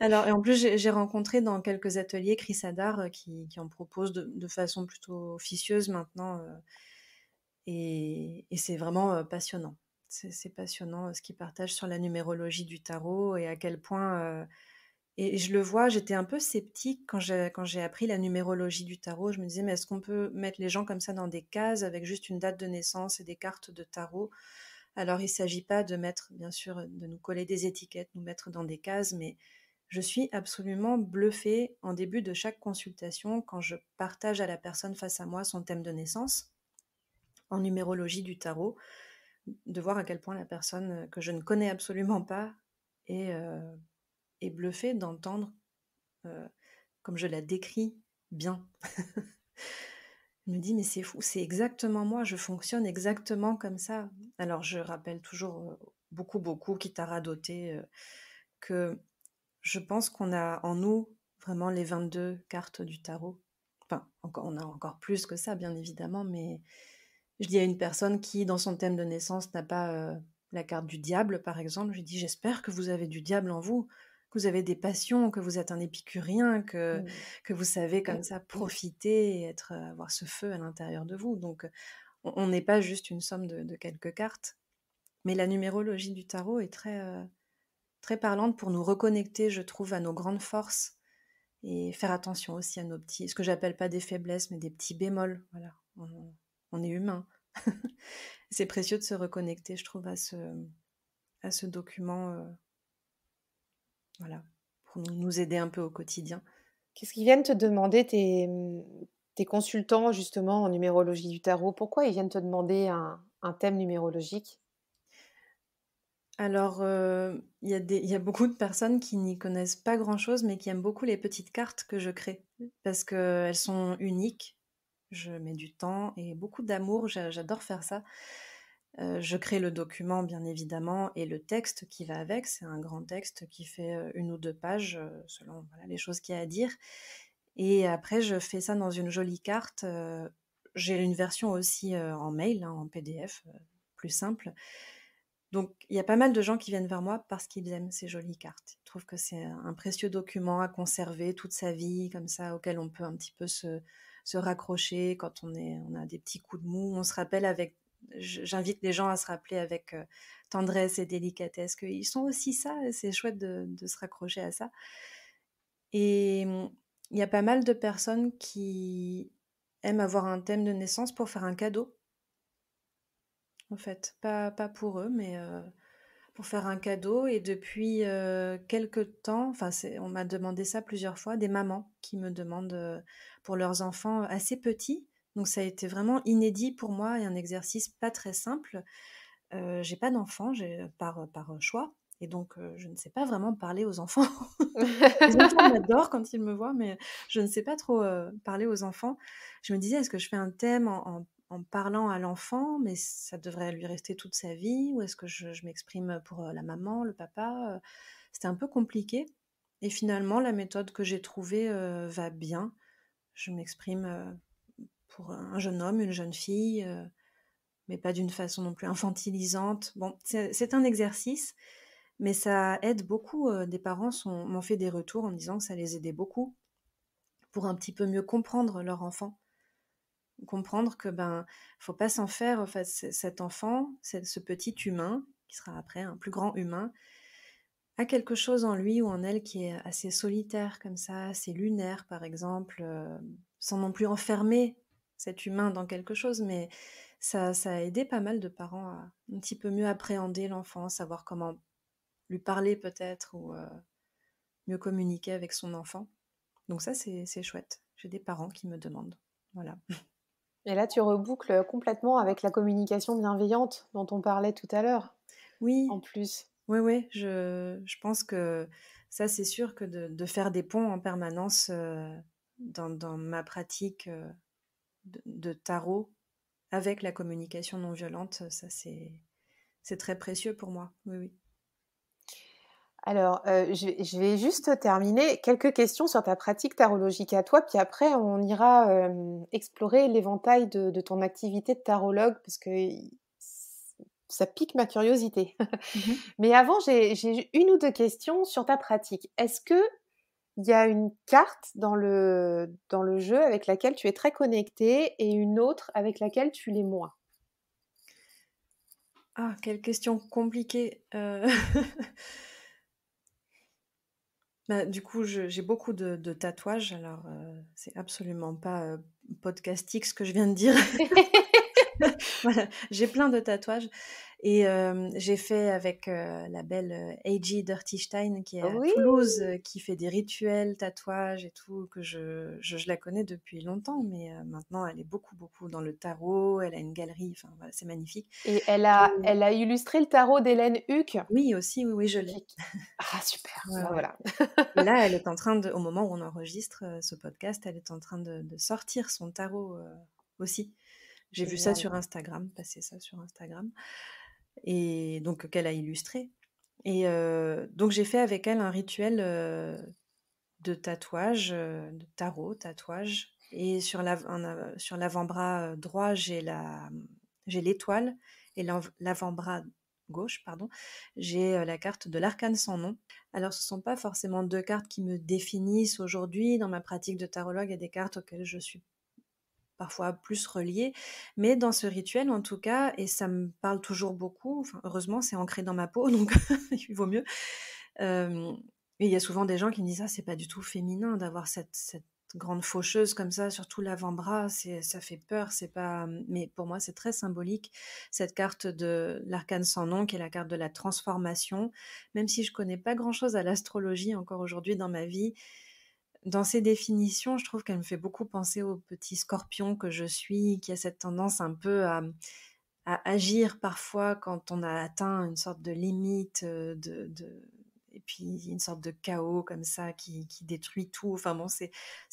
Alors, et en plus, j'ai rencontré dans quelques ateliers Chris Hadar, qui en propose de façon plutôt officieuse maintenant, et c'est vraiment passionnant. C'est passionnant, ce qu'il partage sur la numérologie du tarot, et à quel point. Et je le vois, j'étais un peu sceptique quand j'ai appris la numérologie du tarot. Je me disais, mais est-ce qu'on peut mettre les gens comme ça dans des cases avec juste une date de naissance et des cartes de tarot? Alors, il ne s'agit pas de mettre, bien sûr, de nous coller des étiquettes, nous mettre dans des cases, mais je suis absolument bluffée en début de chaque consultation quand je partage à la personne face à moi son thème de naissance en numérologie du tarot, de voir à quel point la personne que je ne connais absolument pas est, est bluffée d'entendre, euh, comme je la décris, bien. Je me dis, mais c'est fou, c'est exactement moi, je fonctionne exactement comme ça. Alors, je rappelle toujours beaucoup, beaucoup, quitte à radoter, que je pense qu'on a en nous vraiment les 22 cartes du tarot. Enfin, on a encore plus que ça, bien évidemment, mais je dis à une personne qui, dans son thème de naissance, n'a pas la carte du diable, par exemple, je lui dis, j'espère que vous avez du diable en vous, que vous avez des passions, que vous êtes un épicurien, Mmh. que vous savez comme ça profiter et avoir ce feu à l'intérieur de vous. Donc, on n'est pas juste une somme de quelques cartes. Mais la numérologie du tarot est très parlante pour nous reconnecter, je trouve, à nos grandes forces, et faire attention aussi à nos petits, ce que j'appelle pas des faiblesses, mais des petits bémols. Voilà, on est humain. C'est précieux de se reconnecter, je trouve, à ce document, voilà, pour nous aider un peu au quotidien. Qu'est-ce qu'ils viennent te demander tes consultants justement en numérologie du tarot? Pourquoi ils viennent te demander un thème numérologique? Alors, il y a beaucoup de personnes qui n'y connaissent pas grand-chose, mais qui aiment beaucoup les petites cartes que je crée, parce qu'elles sont uniques. Je mets du temps et beaucoup d'amour, j'adore faire ça. Je crée le document, bien évidemment, et le texte qui va avec. C'est un grand texte qui fait 1 ou 2 pages, selon, voilà, les choses qu'il y a à dire. Et après, je fais ça dans une jolie carte. J'ai une version aussi en mail, hein, en PDF, plus simple. Donc, il y a pas mal de gens qui viennent vers moi parce qu'ils aiment ces jolies cartes. Ils trouvent que c'est un précieux document à conserver toute sa vie, comme ça, auquel on peut un petit peu se raccrocher quand on a des petits coups de mou. On se rappelle j'invite les gens à se rappeler avec tendresse et délicatesse qu'ils sont aussi ça, et c'est chouette de se raccrocher à ça. Et il y a pas mal de personnes qui aiment avoir un thème de naissance pour faire un cadeau, en fait. Pas pour eux, mais pour faire un cadeau. Et depuis quelque temps, enfin, on m'a demandé ça plusieurs fois, des mamans qui me demandent pour leurs enfants assez petits. Donc ça a été vraiment inédit pour moi et un exercice pas très simple. J'ai pas d'enfants, par choix. Et donc, je ne sais pas vraiment parler aux enfants. Les enfants m'adorent quand ils me voient, mais je ne sais pas trop parler aux enfants. Je me disais, est-ce que je fais un thème en parlant à l'enfant, mais ça devrait lui rester toute sa vie, ou est-ce que je m'exprime pour la maman, le papa? C'était un peu compliqué. Et finalement, la méthode que j'ai trouvée va bien. Je m'exprime pour un jeune homme, une jeune fille, mais pas d'une façon non plus infantilisante. Bon, c'est un exercice, mais ça aide beaucoup. Des parents m'ont fait des retours en me disant que ça les aidait beaucoup pour un petit peu mieux comprendre leur enfant. Comprendre que faut pas s'en faire. En fait, cet enfant, ce petit humain, qui sera après un plus grand humain, a quelque chose en lui ou en elle qui est assez solitaire comme ça, assez lunaire par exemple, sans non plus enfermer cet humain dans quelque chose, mais ça a aidé pas mal de parents à un petit peu mieux appréhender l'enfant, savoir comment lui parler peut-être, ou mieux communiquer avec son enfant. Donc ça, c'est chouette. J'ai des parents qui me demandent. Voilà. Et là, tu reboucles complètement avec la communication bienveillante dont on parlait tout à l'heure, en Oui, plus. oui, oui. Je pense que ça, c'est sûr que de faire des ponts en permanence dans ma pratique de tarot avec la communication non violente, ça, c'est très précieux pour moi. Oui, oui. Alors, je vais juste terminer quelques questions sur ta pratique tarologique à toi, puis après on ira explorer l'éventail de ton activité de tarologue, parce que ça pique ma curiosité. Mhm. Mais avant, j'ai une ou deux questions sur ta pratique. Est-ce que il y a une carte dans le jeu avec laquelle tu es très connectée et une autre avec laquelle tu l'es moins? Ah, quelle question compliquée. Du coup, j'ai beaucoup de tatouages, alors c'est absolument pas podcastique ce que je viens de dire. Voilà, j'ai plein de tatouages et j'ai fait avec la belle Eiji Dirtystein qui est à Oui! Toulouse, qui fait des rituels, tatouages et tout, que je la connais depuis longtemps, mais maintenant elle est beaucoup, beaucoup dans le tarot, elle a une galerie, enfin voilà, c'est magnifique. Et J'ai elle a illustré le tarot d'Hélène Huck. Oui aussi, oui, oui, je l'ai. Qui Ah super, Ouais, bah ouais. voilà. Et là, elle est en train au moment où on enregistre ce podcast, elle est en train de sortir son tarot aussi. J'ai vu ça Génial. sur Instagram, passer ça sur Instagram, et donc qu'elle a illustré. Et donc j'ai fait avec elle un rituel de tatouage, de tarot, tatouage. Et sur l'avant-bras droit, j'ai l'étoile, et l'avant-bras gauche, pardon, j'ai la carte de l'arcane sans nom. Alors, ce ne sont pas forcément deux cartes qui me définissent aujourd'hui. Dans ma pratique de tarologue, il y a des cartes auxquelles je suis parfois plus reliée. Mais dans ce rituel, en tout cas, et ça me parle toujours beaucoup, enfin, heureusement, c'est ancré dans ma peau, donc il vaut mieux. Et il y a souvent des gens qui me disent: «Ah, c'est pas du tout féminin d'avoir cette grande faucheuse comme ça sur tout l'avant-bras, ça fait peur, c'est pas», mais pour moi, c'est très symbolique, cette carte de l'arcane sans nom, qui est la carte de la transformation. Même si je connais pas grand-chose à l'astrologie encore aujourd'hui dans ma vie, dans ses définitions, je trouve qu'elle me fait beaucoup penser au petit scorpion que je suis, qui a cette tendance un peu à agir parfois quand on a atteint une sorte de limite, et puis une sorte de chaos comme ça qui détruit tout. Enfin bon, c'est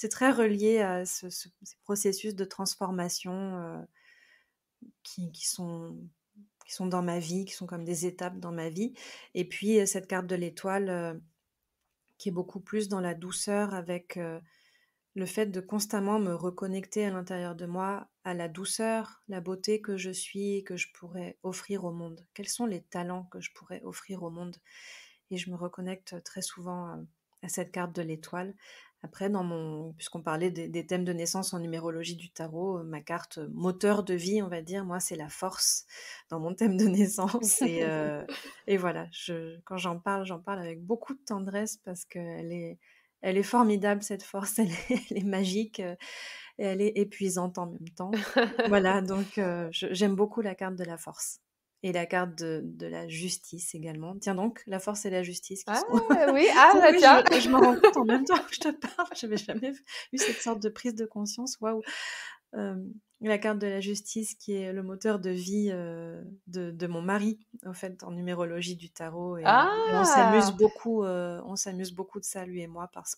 très relié à ces processus de transformation qui, qui sont, qui sont dans ma vie, qui sont comme des étapes dans ma vie. Et puis cette carte de l'étoile qui est beaucoup plus dans la douceur avec le fait de constamment me reconnecter à l'intérieur de moi, à la douceur, la beauté que je suis, que je pourrais offrir au monde. Quels sont les talents que je pourrais offrir au monde? Et je me reconnecte très souvent à cette carte de l'étoile. Après, puisqu'on parlait des thèmes de naissance en numérologie du tarot, ma carte moteur de vie, on va dire, moi, c'est la force dans mon thème de naissance. Et voilà, quand j'en parle avec beaucoup de tendresse parce elle est formidable, cette force, elle est magique et elle est épuisante en même temps. Voilà, donc j'aime beaucoup la carte de la force. Et la carte de la justice également. Tiens donc, la force et la justice qui Ah sont... oui, ah Oui, bah oui, tiens. je me rends compte en même temps que je te parle, je n'avais jamais eu cette sorte de prise de conscience. Waouh! La carte de la justice qui est le moteur de vie de mon mari, en fait, en numérologie du tarot. Et Ah! on s'amuse beaucoup de ça, lui et moi, parce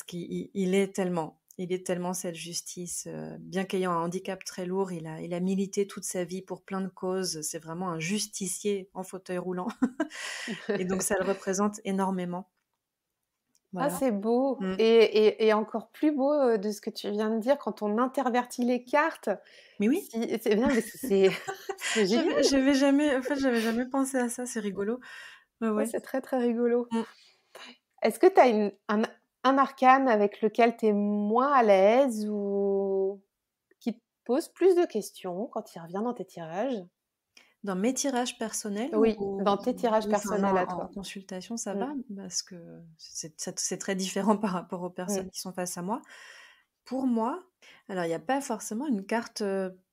qu'il est tellement cette justice. Bien qu'ayant un handicap très lourd, il a milité toute sa vie pour plein de causes. C'est vraiment un justicier en fauteuil roulant. Et donc, ça le représente énormément. Ah, Voilà. c'est beau Mm. et encore plus beau, de ce que tu viens de dire quand on intervertit les cartes. Mais oui, Si c'est bien, mais c'est c'est génial. j'avais jamais pensé à ça. C'est rigolo. Ouais, Ah, ouais. c'est très, très rigolo. Mm. Est-ce que tu as un arcane avec lequel tu es moins à l'aise ou qui te pose plus de questions quand il revient dans tes tirages? Dans mes tirages personnels Oui, dans tes tirages ou enfin, non, personnels à en toi. consultation, ça Mmh. va parce que c'est très différent par rapport aux Mmh. personnes qui sont face à moi. Pour moi, alors il y a pas forcément une carte,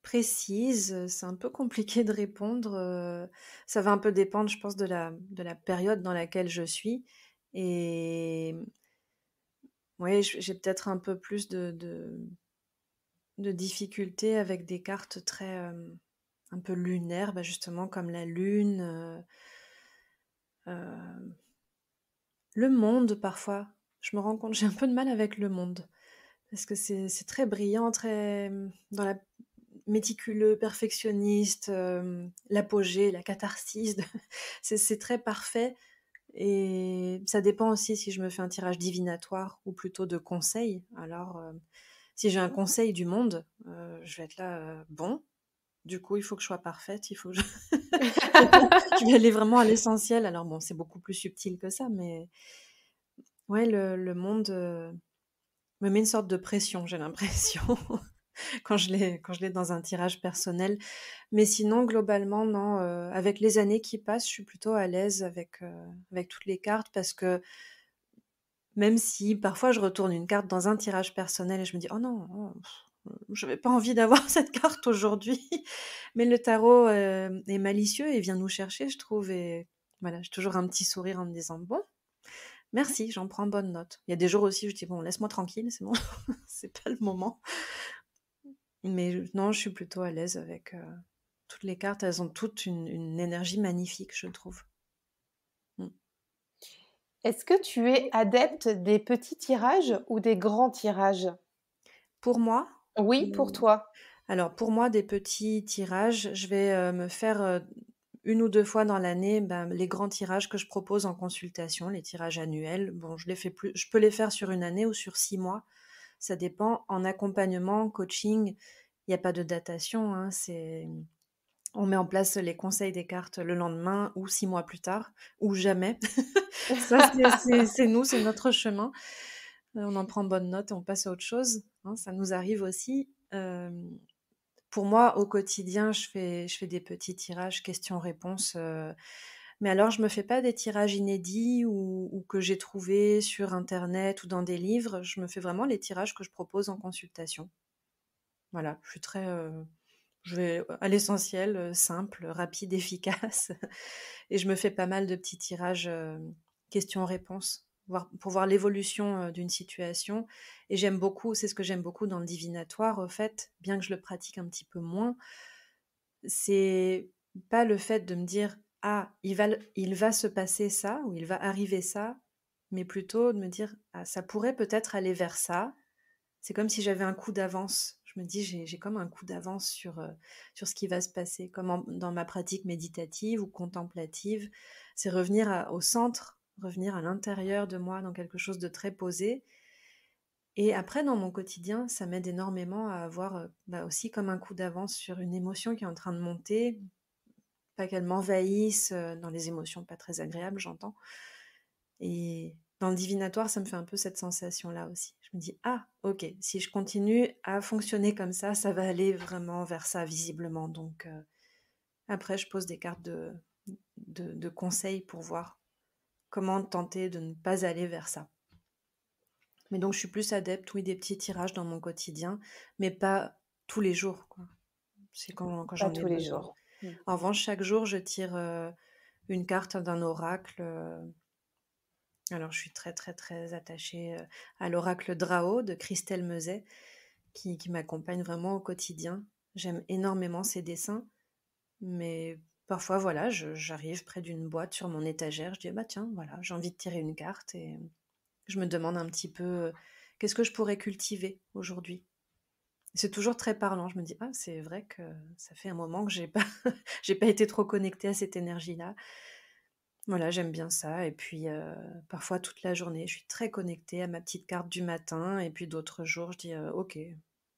précise, c'est un peu compliqué de répondre, ça va un peu dépendre, je pense, de la période dans laquelle je suis et ouais, j'ai peut-être un peu plus de difficultés avec des cartes très, un peu lunaires, bah, justement comme la lune, heu, le monde parfois. Je me rends compte, j'ai un peu de mal avec le monde. Parce que c'est très brillant, très, dans la méticuleux, perfectionniste, l'apogée, la catharsis de c'est très parfait et ça dépend aussi si je me fais un tirage divinatoire ou plutôt de conseil. Alors, si j'ai un conseil du monde, je vais être là, bon, du coup, il faut que je sois parfaite, il faut que je je vais aller vraiment à l'essentiel. Alors bon, c'est beaucoup plus subtil que ça, mais ouais, le monde, me met une sorte de pression, j'ai l'impression. Quand je l'ai dans un tirage personnel. Mais sinon, globalement, non, avec les années qui passent, je suis plutôt à l'aise avec toutes les cartes parce que même si parfois je retourne une carte dans un tirage personnel et je me dis: «Oh non, oh, j'avais pas envie d'avoir cette carte aujourd'hui». Mais le tarot, est malicieux et vient nous chercher, je trouve et voilà, j'ai toujours un petit sourire en me disant: «Bon, merci, j'en prends bonne note». Il y a des jours aussi où je dis: «Bon, laisse-moi tranquille, c'est bon, c'est pas le moment». Mais non, je suis plutôt à l'aise avec, toutes les cartes. Elles ont toutes une énergie magnifique, je trouve. Mmh. Est-ce que tu es adepte des petits tirages ou des grands tirages? Pour moi, Oui, pour mmh, toi. alors pour moi, des petits tirages, je vais, me faire, 1 ou 2 fois dans l'année, ben, les grands tirages que je propose en consultation, les tirages annuels. Bon, je peux les faire sur une année ou sur 6 mois, ça dépend. En accompagnement, coaching, il y a pas de datation, hein, on met en place les conseils des cartes le lendemain ou 6 mois plus tard ou jamais. Ça, c'est nous, c'est notre chemin. On en prend bonne note et on passe à autre chose, hein, ça nous arrive aussi. Pour moi, au quotidien, je fais des petits tirages questions-réponses, mais alors je me fais pas des tirages inédits ou que j'ai trouvés sur internet ou dans des livres. Je me fais vraiment les tirages que je propose en consultation. Voilà, je suis très, je vais à l'essentiel, simple, rapide, efficace et je me fais pas mal de petits tirages, questions-réponses, pour voir l'évolution, d'une situation et j'aime beaucoup c'est ce que j'aime beaucoup dans le divinatoire, au fait, bien que je le pratique un petit peu moins, c'est pas le fait de me dire: «Ah, il va se passer ça ou il va arriver ça», mais plutôt de me dire: «Ah, ça pourrait peut-être aller vers ça». C'est comme si j'avais un coup d'avance. Je me dis: «J'ai comme un coup d'avance sur ce qui va se passer», comme dans ma pratique méditative ou contemplative. C'est revenir au centre, revenir à l'intérieur de moi, dans quelque chose de très posé Et après, dans mon quotidien, ça m'aide énormément à avoir aussi comme un coup d'avance sur une émotion qui est en train de monter, pas qu'elle m'envahisse dans les émotions pas très agréables, j'entends. Et dans le divinatoire, ça me fait un peu cette sensation-là aussi. Je me dis, ah, ok, si je continue à fonctionner comme ça va aller vraiment vers ça, visiblement. Donc, après, je pose des cartes de conseils pour voir comment tenter de ne pas aller vers ça. Mais donc, je suis plus adepte, oui, des petits tirages dans mon quotidien, mais pas tous les jours, quoi. C'est quand Pas j'en ai tous les besoin. jours. Mmh. En revanche, chaque jour, je tire une carte d'un oracle. Alors, je suis très, très, très attachée à l'oracle Drao de Christelle Meuset, qui m'accompagne vraiment au quotidien. J'aime énormément ses dessins, mais parfois, voilà, j'arrive près d'une boîte sur mon étagère, je dis, bah tiens, voilà, j'ai envie de tirer une carte et je me demande un petit peu qu'est-ce que je pourrais cultiver aujourd'hui. C'est toujours très parlant. Je me dis, ah, c'est vrai que ça fait un moment que j'ai pas, j'ai pas été trop connectée à cette énergie-là. Voilà, j'aime bien ça. Et puis, parfois, toute la journée, je suis très connectée à ma petite carte du matin. Et puis, d'autres jours, je dis, ok,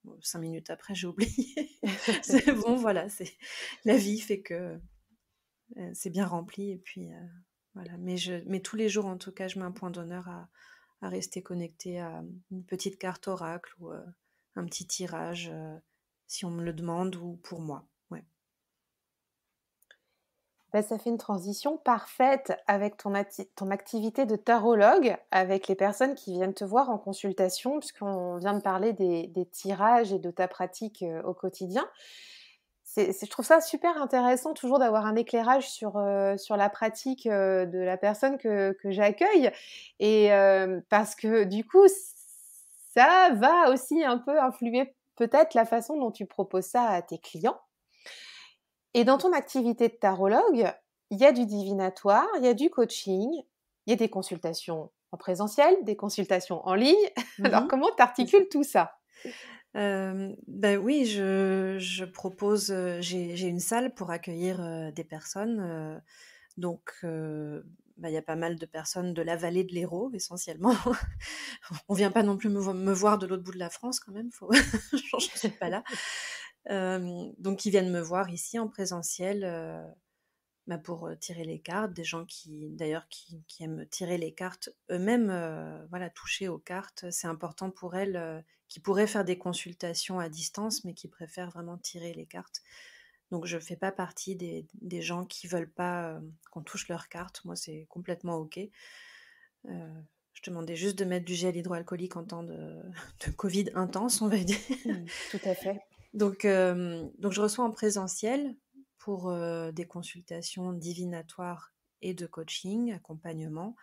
bon, 5 minutes après, j'ai oublié. C'est bon, voilà, la vie fait que c'est bien rempli. Et puis, voilà. Mais tous les jours, en tout cas, je mets un point d'honneur à rester connectée à une petite carte oracle ou un petit tirage, si on me le demande ou pour moi. Ouais. Bah, ça fait une transition parfaite avec ton activité de tarologue, avec les personnes qui viennent te voir en consultation, puisqu'on vient de parler des tirages et de ta pratique au quotidien. Je trouve ça super intéressant toujours d'avoir un éclairage sur la pratique de la personne que j'accueille. Et parce que du coup, ça va aussi un peu influer peut-être la façon dont tu proposes ça à tes clients. Et dans ton activité de tarologue, il y a du divinatoire, il y a du coaching, il y a des consultations en présentiel, des consultations en ligne. Alors, Mhm, comment tu c'est ça. articules tout ça? Ben oui, je propose, j'ai une salle pour accueillir des personnes. Donc, il y a pas mal de personnes de la vallée de l'Hérault, essentiellement. On vient pas non plus me voir de l'autre bout de la France, quand même. J'en suis pas là. Donc, ils viennent me voir ici en présentiel pour tirer les cartes. Des gens d'ailleurs, qui aiment tirer les cartes eux-mêmes, voilà, toucher aux cartes. C'est important pour elles, qui pourraient faire des consultations à distance, mais qui préfèrent vraiment tirer les cartes. Donc, je fais pas partie des gens qui veulent pas qu'on touche leurs cartes. Moi, c'est complètement OK. Je demandais juste de mettre du gel hydroalcoolique en temps de Covid intense, on va dire. Tout à fait. Donc je reçois en présentiel pour des consultations divinatoires et de coaching, accompagnement.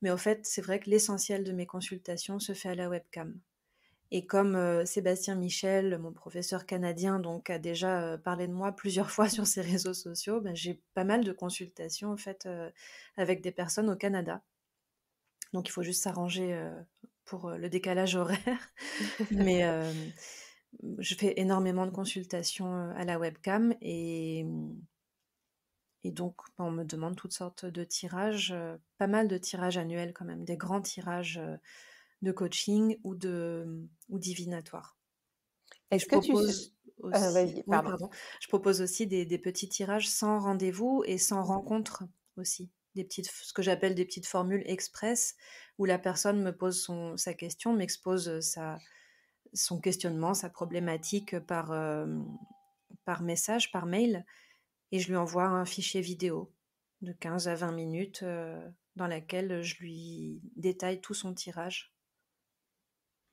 Mais au fait, c'est vrai que l'essentiel de mes consultations se fait à la webcam. Et comme Sébastien Michel, mon professeur canadien, donc a déjà parlé de moi plusieurs fois sur ses réseaux sociaux, j'ai pas mal de consultations en fait avec des personnes au Canada. Donc il faut juste s'arranger pour le décalage horaire. Mais je fais énormément de consultations à la webcam et donc on me demande toutes sortes de tirages, pas mal de tirages annuels quand même, des grands tirages de coaching ou divinatoires. Et Est-ce je que tu... propose aussi, Vas-y, oui, pardon. pardon, je propose aussi des petits tirages sans rendez-vous et sans rencontre aussi. Ce que j'appelle des petites formules express où la personne me pose sa question, m'expose son questionnement, sa problématique par message, par mail, et je lui envoie un fichier vidéo de 15 à 20 minutes dans laquelle je lui détaille tout son tirage.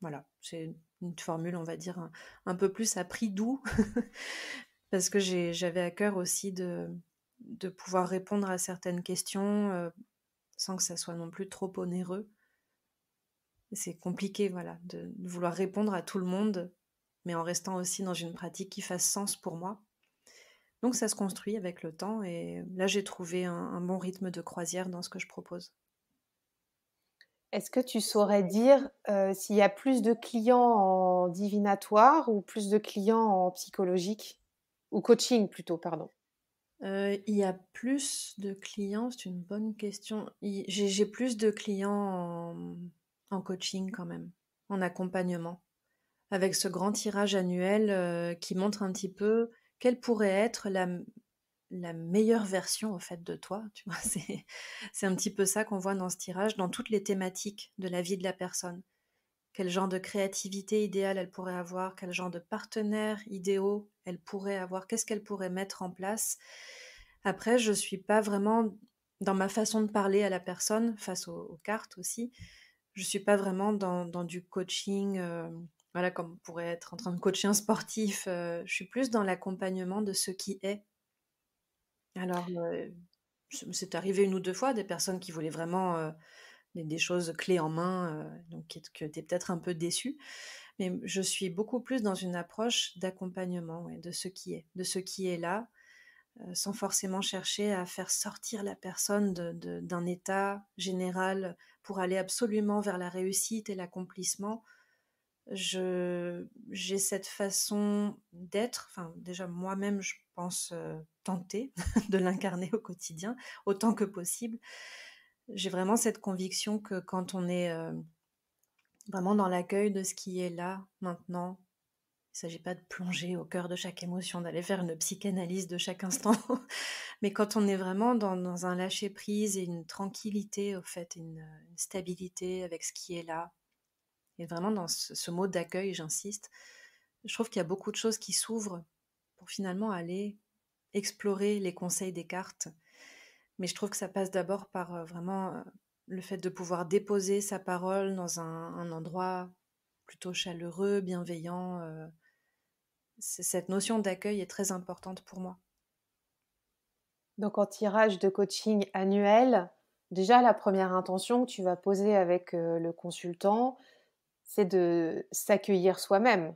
Voilà, c'est une formule, on va dire, un peu plus à prix doux, parce que j'avais à cœur aussi de pouvoir répondre à certaines questions sans que ça soit non plus trop onéreux. C'est compliqué, voilà, de vouloir répondre à tout le monde, mais en restant aussi dans une pratique qui fasse sens pour moi. Donc ça se construit avec le temps et là j'ai trouvé un bon rythme de croisière dans ce que je propose. Est-ce que tu saurais dire s'il y a plus de clients en divinatoire ou plus de clients en psychologique? Ou coaching plutôt, pardon. Il y a plus de clients, c'est une bonne question. J'ai plus de clients en coaching quand même. en accompagnement, avec ce grand tirage annuel qui montre un petit peu quelle pourrait être la meilleure version au fait de toi, tu vois. C'est un petit peu ça qu'on voit dans ce tirage, dans toutes les thématiques de la vie de la personne. Quel genre de créativité idéale elle pourrait avoir, quel genre de partenaires idéaux elle pourrait avoir, qu'est-ce qu'elle pourrait mettre en place. Après, je suis pas vraiment dans ma façon de parler à la personne, face aux cartes aussi, je suis pas vraiment dans du coaching, voilà, comme on pourrait être en train de coacher un sportif, je suis plus dans l'accompagnement de ce qui est. Alors, c'est arrivé une ou 2 fois, des personnes qui voulaient vraiment, des choses clés en main, donc qui étaient peut-être un peu déçues. Mais je suis beaucoup plus dans une approche d'accompagnement, ouais, de ce qui est là, sans forcément chercher à faire sortir la personne d'un état général pour aller absolument vers la réussite et l'accomplissement. J'ai cette façon d'être, enfin déjà moi-même je pense, tenter de l'incarner au quotidien autant que possible. J'ai vraiment cette conviction que quand on est, vraiment dans l'accueil de ce qui est là, maintenant, il s'agit pas de plonger au cœur de chaque émotion, d'aller faire une psychanalyse de chaque instant, mais quand on est vraiment dans un lâcher prise et une tranquillité au fait, une stabilité avec ce qui est là et vraiment dans ce mot d'accueil, j'insiste, je trouve qu'il y a beaucoup de choses qui s'ouvrent pour finalement aller explorer les conseils des cartes. Mais je trouve que ça passe d'abord par vraiment le fait de pouvoir déposer sa parole dans un endroit plutôt chaleureux, bienveillant. Cette notion d'accueil est très importante pour moi. Donc en tirage de coaching annuel, déjà la première intention que tu vas poser avec le consultant, c'est de s'accueillir soi-même.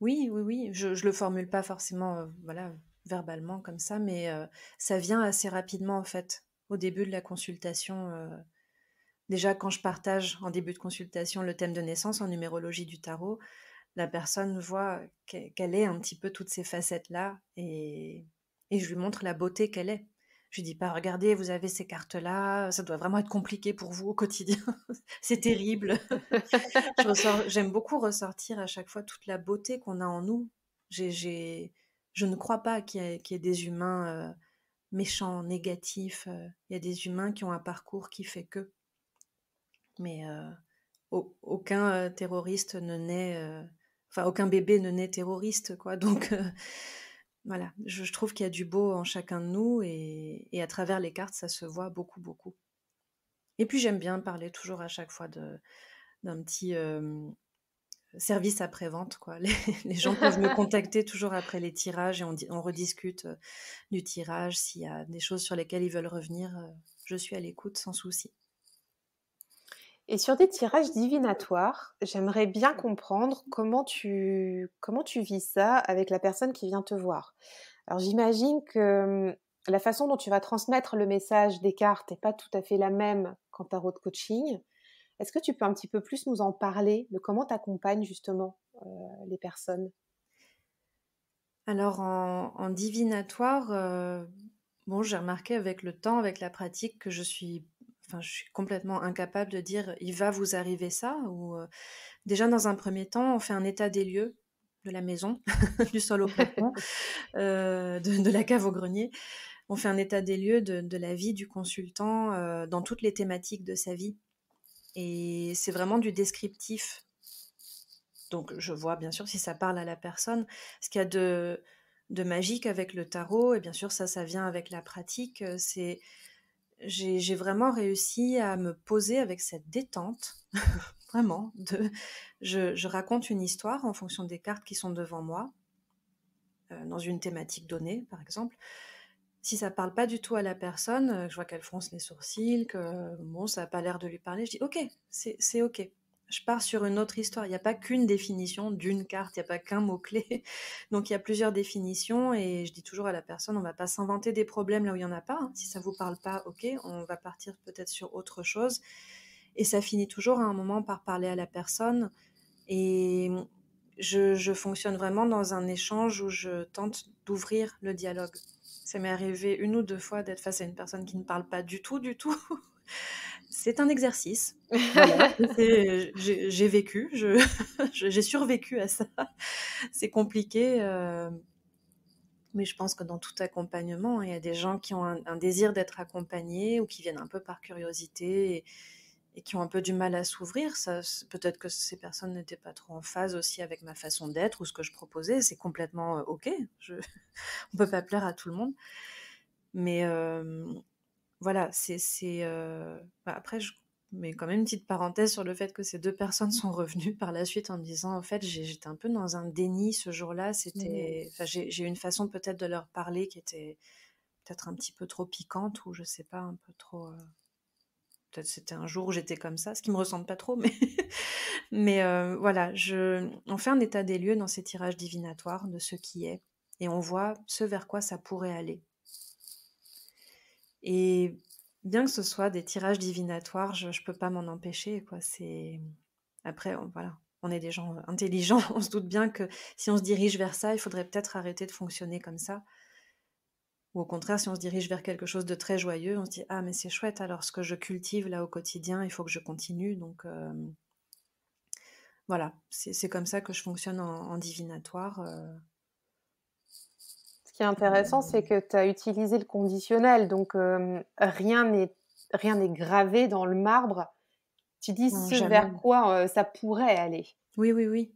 Oui, oui, oui, je le formule pas forcément, voilà, verbalement comme ça, mais ça vient assez rapidement en fait. Au début de la consultation, déjà quand je partage en début de consultation le thème de naissance en numérologie du tarot, la personne voit qu'elle est un petit peu toutes ces facettes-là et je lui montre la beauté qu'elle est. Je lui dis pas: «Regardez, vous avez ces cartes-là, ça doit vraiment être compliqué pour vous au quotidien, c'est terrible». J'aime beaucoup ressortir à chaque fois toute la beauté qu'on a en nous. J'ai je ne crois pas qu'il y ait des humains, méchants, négatifs, il y a des humains qui ont un parcours qui fait que. Mais aucun terroriste ne naît, enfin aucun bébé ne naît terroriste, quoi. Donc voilà, je trouve qu'il y a du beau en chacun de nous et à travers les cartes, ça se voit beaucoup, beaucoup. Et puis j'aime bien parler toujours à chaque fois d'un petit service après-vente, quoi. Les gens peuvent me contacter toujours après les tirages et on rediscute du tirage. S'il y a des choses sur lesquelles ils veulent revenir, je suis à l'écoute sans souci. Et sur des tirages divinatoires, j'aimerais bien comprendre comment tu vis ça avec la personne qui vient te voir. Alors j'imagine que la façon dont tu vas transmettre le message des cartes n'est pas tout à fait la même qu'en tarot de coaching. Est-ce que tu peux un petit peu plus nous en parler de comment tu accompagnes justement les personnes? Alors en divinatoire, bon, j'ai remarqué avec le temps, avec la pratique que je suis complètement incapable de dire: «Il va vous arriver ça» ou déjà dans un premier temps, on fait un état des lieux de la maison, du sol au plafond, de la cave au grenier. On fait un état des lieux de la vie du consultant, dans toutes les thématiques de sa vie et c'est vraiment du descriptif. Donc je vois bien sûr si ça parle à la personne. Ce qu'il y a de magique avec le tarot et bien sûr ça vient avec la pratique, c'est j'ai vraiment réussi à me poser avec cette détente, vraiment je raconte une histoire en fonction des cartes qui sont devant moi, dans une thématique donnée, par exemple. Si ça parle pas du tout à la personne, je vois qu'elle fronce les sourcils, que bon, ça a pas l'air de lui parler, je dis: «OK, c'est OK». Je pars sur une autre histoire. Il y a pas qu'une définition d'une carte, il y a pas qu'un mot-clé. Donc il y a plusieurs définitions et je dis toujours à la personne: «On va pas s'inventer des problèmes là où il y en a pas, hein. Si ça vous parle pas, OK, on va partir peut-être sur autre chose» et ça finit toujours à un moment par parler à la personne et je fonctionne vraiment dans un échange où je tente d'ouvrir le dialogue. Ça m'est arrivé 1 ou 2 fois d'être face à une personne qui ne parle pas du tout, du tout. C'est un exercice. Voilà, j'ai vécu, j'ai survécu à ça. C'est compliqué, mais je pense que dans tout accompagnement, il y a des gens qui ont un désir d'être accompagnés ou qui viennent un peu par curiosité et qui ont un peu du mal à s'ouvrir. Peut-être que ces personnes n'étaient pas trop en phase aussi avec ma façon d'être ou ce que je proposais. C'est complètement OK. On peut pas plaire à tout le monde. Mais voilà, après, je mets quand même une petite parenthèse sur le fait que ces 2 personnes sont revenues par la suite en me disant: «En fait, j'étais un peu dans un déni ce jour-là». Mmh. Enfin, j'ai eu une façon peut-être de leur parler qui était peut-être un petit peu trop piquante ou je sais pas, un peu trop, peut-être c'était un jour où j'étais comme ça, ce qui me ressemble pas trop, mais mais voilà, on fait un état des lieux dans ces tirages divinatoires de ce qui est et on voit ce vers quoi ça pourrait aller. Et bien que ce soit des tirages divinatoires, je peux pas m'en empêcher, quoi. Après, voilà, on est des gens intelligents, on se doute bien que si on se dirige vers ça, il faudrait peut-être arrêter de fonctionner comme ça. Ou au contraire, si on se dirige vers quelque chose de très joyeux, on se dit: «Ah mais c'est chouette, alors ce que je cultive là au quotidien, il faut que je continue». Donc voilà, c'est comme ça que je fonctionne en divinatoire, Ce qui est intéressant, c'est que tu as utilisé le conditionnel, donc rien n'est gravé dans le marbre. Tu dis non, ce jamais. vers quoi, ça pourrait aller. Oui, oui, oui.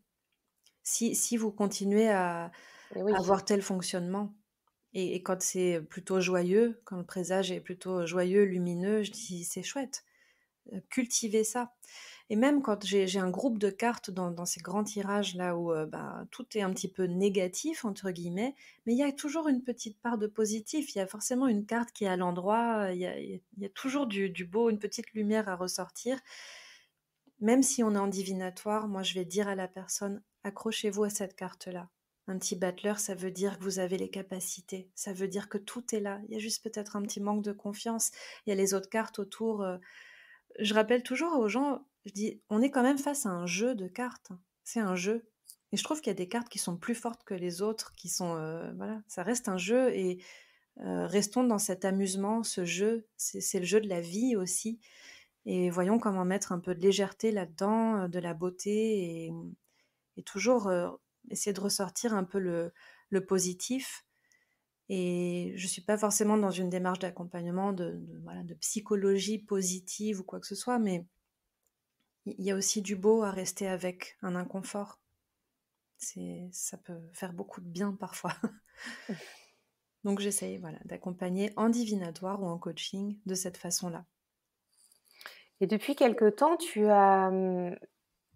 Si vous continuez à Et oui. avoir tel fonctionnement. Et quand c'est plutôt joyeux, quand le présage est plutôt joyeux, lumineux, je dis: «C'est chouette, cultivez ça». Et même quand j'ai un groupe de cartes dans ces grands tirages là où, bah, tout est un petit peu «négatif» entre guillemets, mais il y a toujours une petite part de positif. Il y a forcément une carte qui est à l'endroit, il y a toujours du beau, une petite lumière à ressortir. Même si on est en divinatoire, moi je vais dire à la personne: «Accrochez-vous à cette carte-là». Un petit battleur, ça veut dire que vous avez les capacités, ça veut dire que tout est là. Il y a juste peut-être un petit manque de confiance. Il y a les autres cartes autour, je rappelle toujours aux gens, je dis: «On est quand même face à un jeu de cartes, hein. C'est un jeu» et je trouve qu'il y a des cartes qui sont plus fortes que les autres, qui sont, voilà, ça reste un jeu et restons dans cet amusement, ce jeu, c'est le jeu de la vie aussi et voyons comment mettre un peu de légèreté là-dedans, de la beauté et toujours, essayer de ressortir un peu le positif et je suis pas forcément dans une démarche d'accompagnement voilà, de psychologie positive ou quoi que ce soit, mais il y a aussi du beau à rester avec un inconfort. Ça peut faire beaucoup de bien parfois. Donc j'essaye, voilà, d'accompagner en divinatoire ou en coaching de cette façon-là. Et depuis quelque temps, tu as,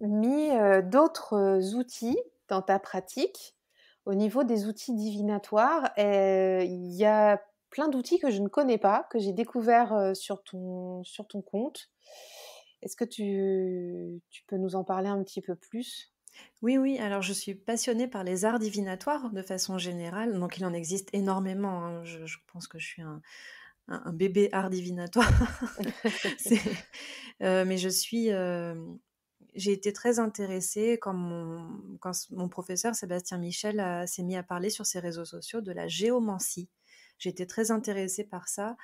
mis, d'autres, outils dans ta pratique. Au niveau des outils divinatoires, il y a plein d'outils que je ne connais pas, que j'ai découverts, sur ton compte. Est-ce que tu peux nous en parler un petit peu plus? Oui, oui, alors je suis passionnée par les arts divinatoires de façon générale, donc il en existe énormément, hein. Je pense que je suis un bébé art divinatoire. C'est, mais j'ai été très intéressée quand mon professeur Sébastien Michel s'est mis à parler sur ses réseaux sociaux de la géomancie. J'ai été très intéressée par ça.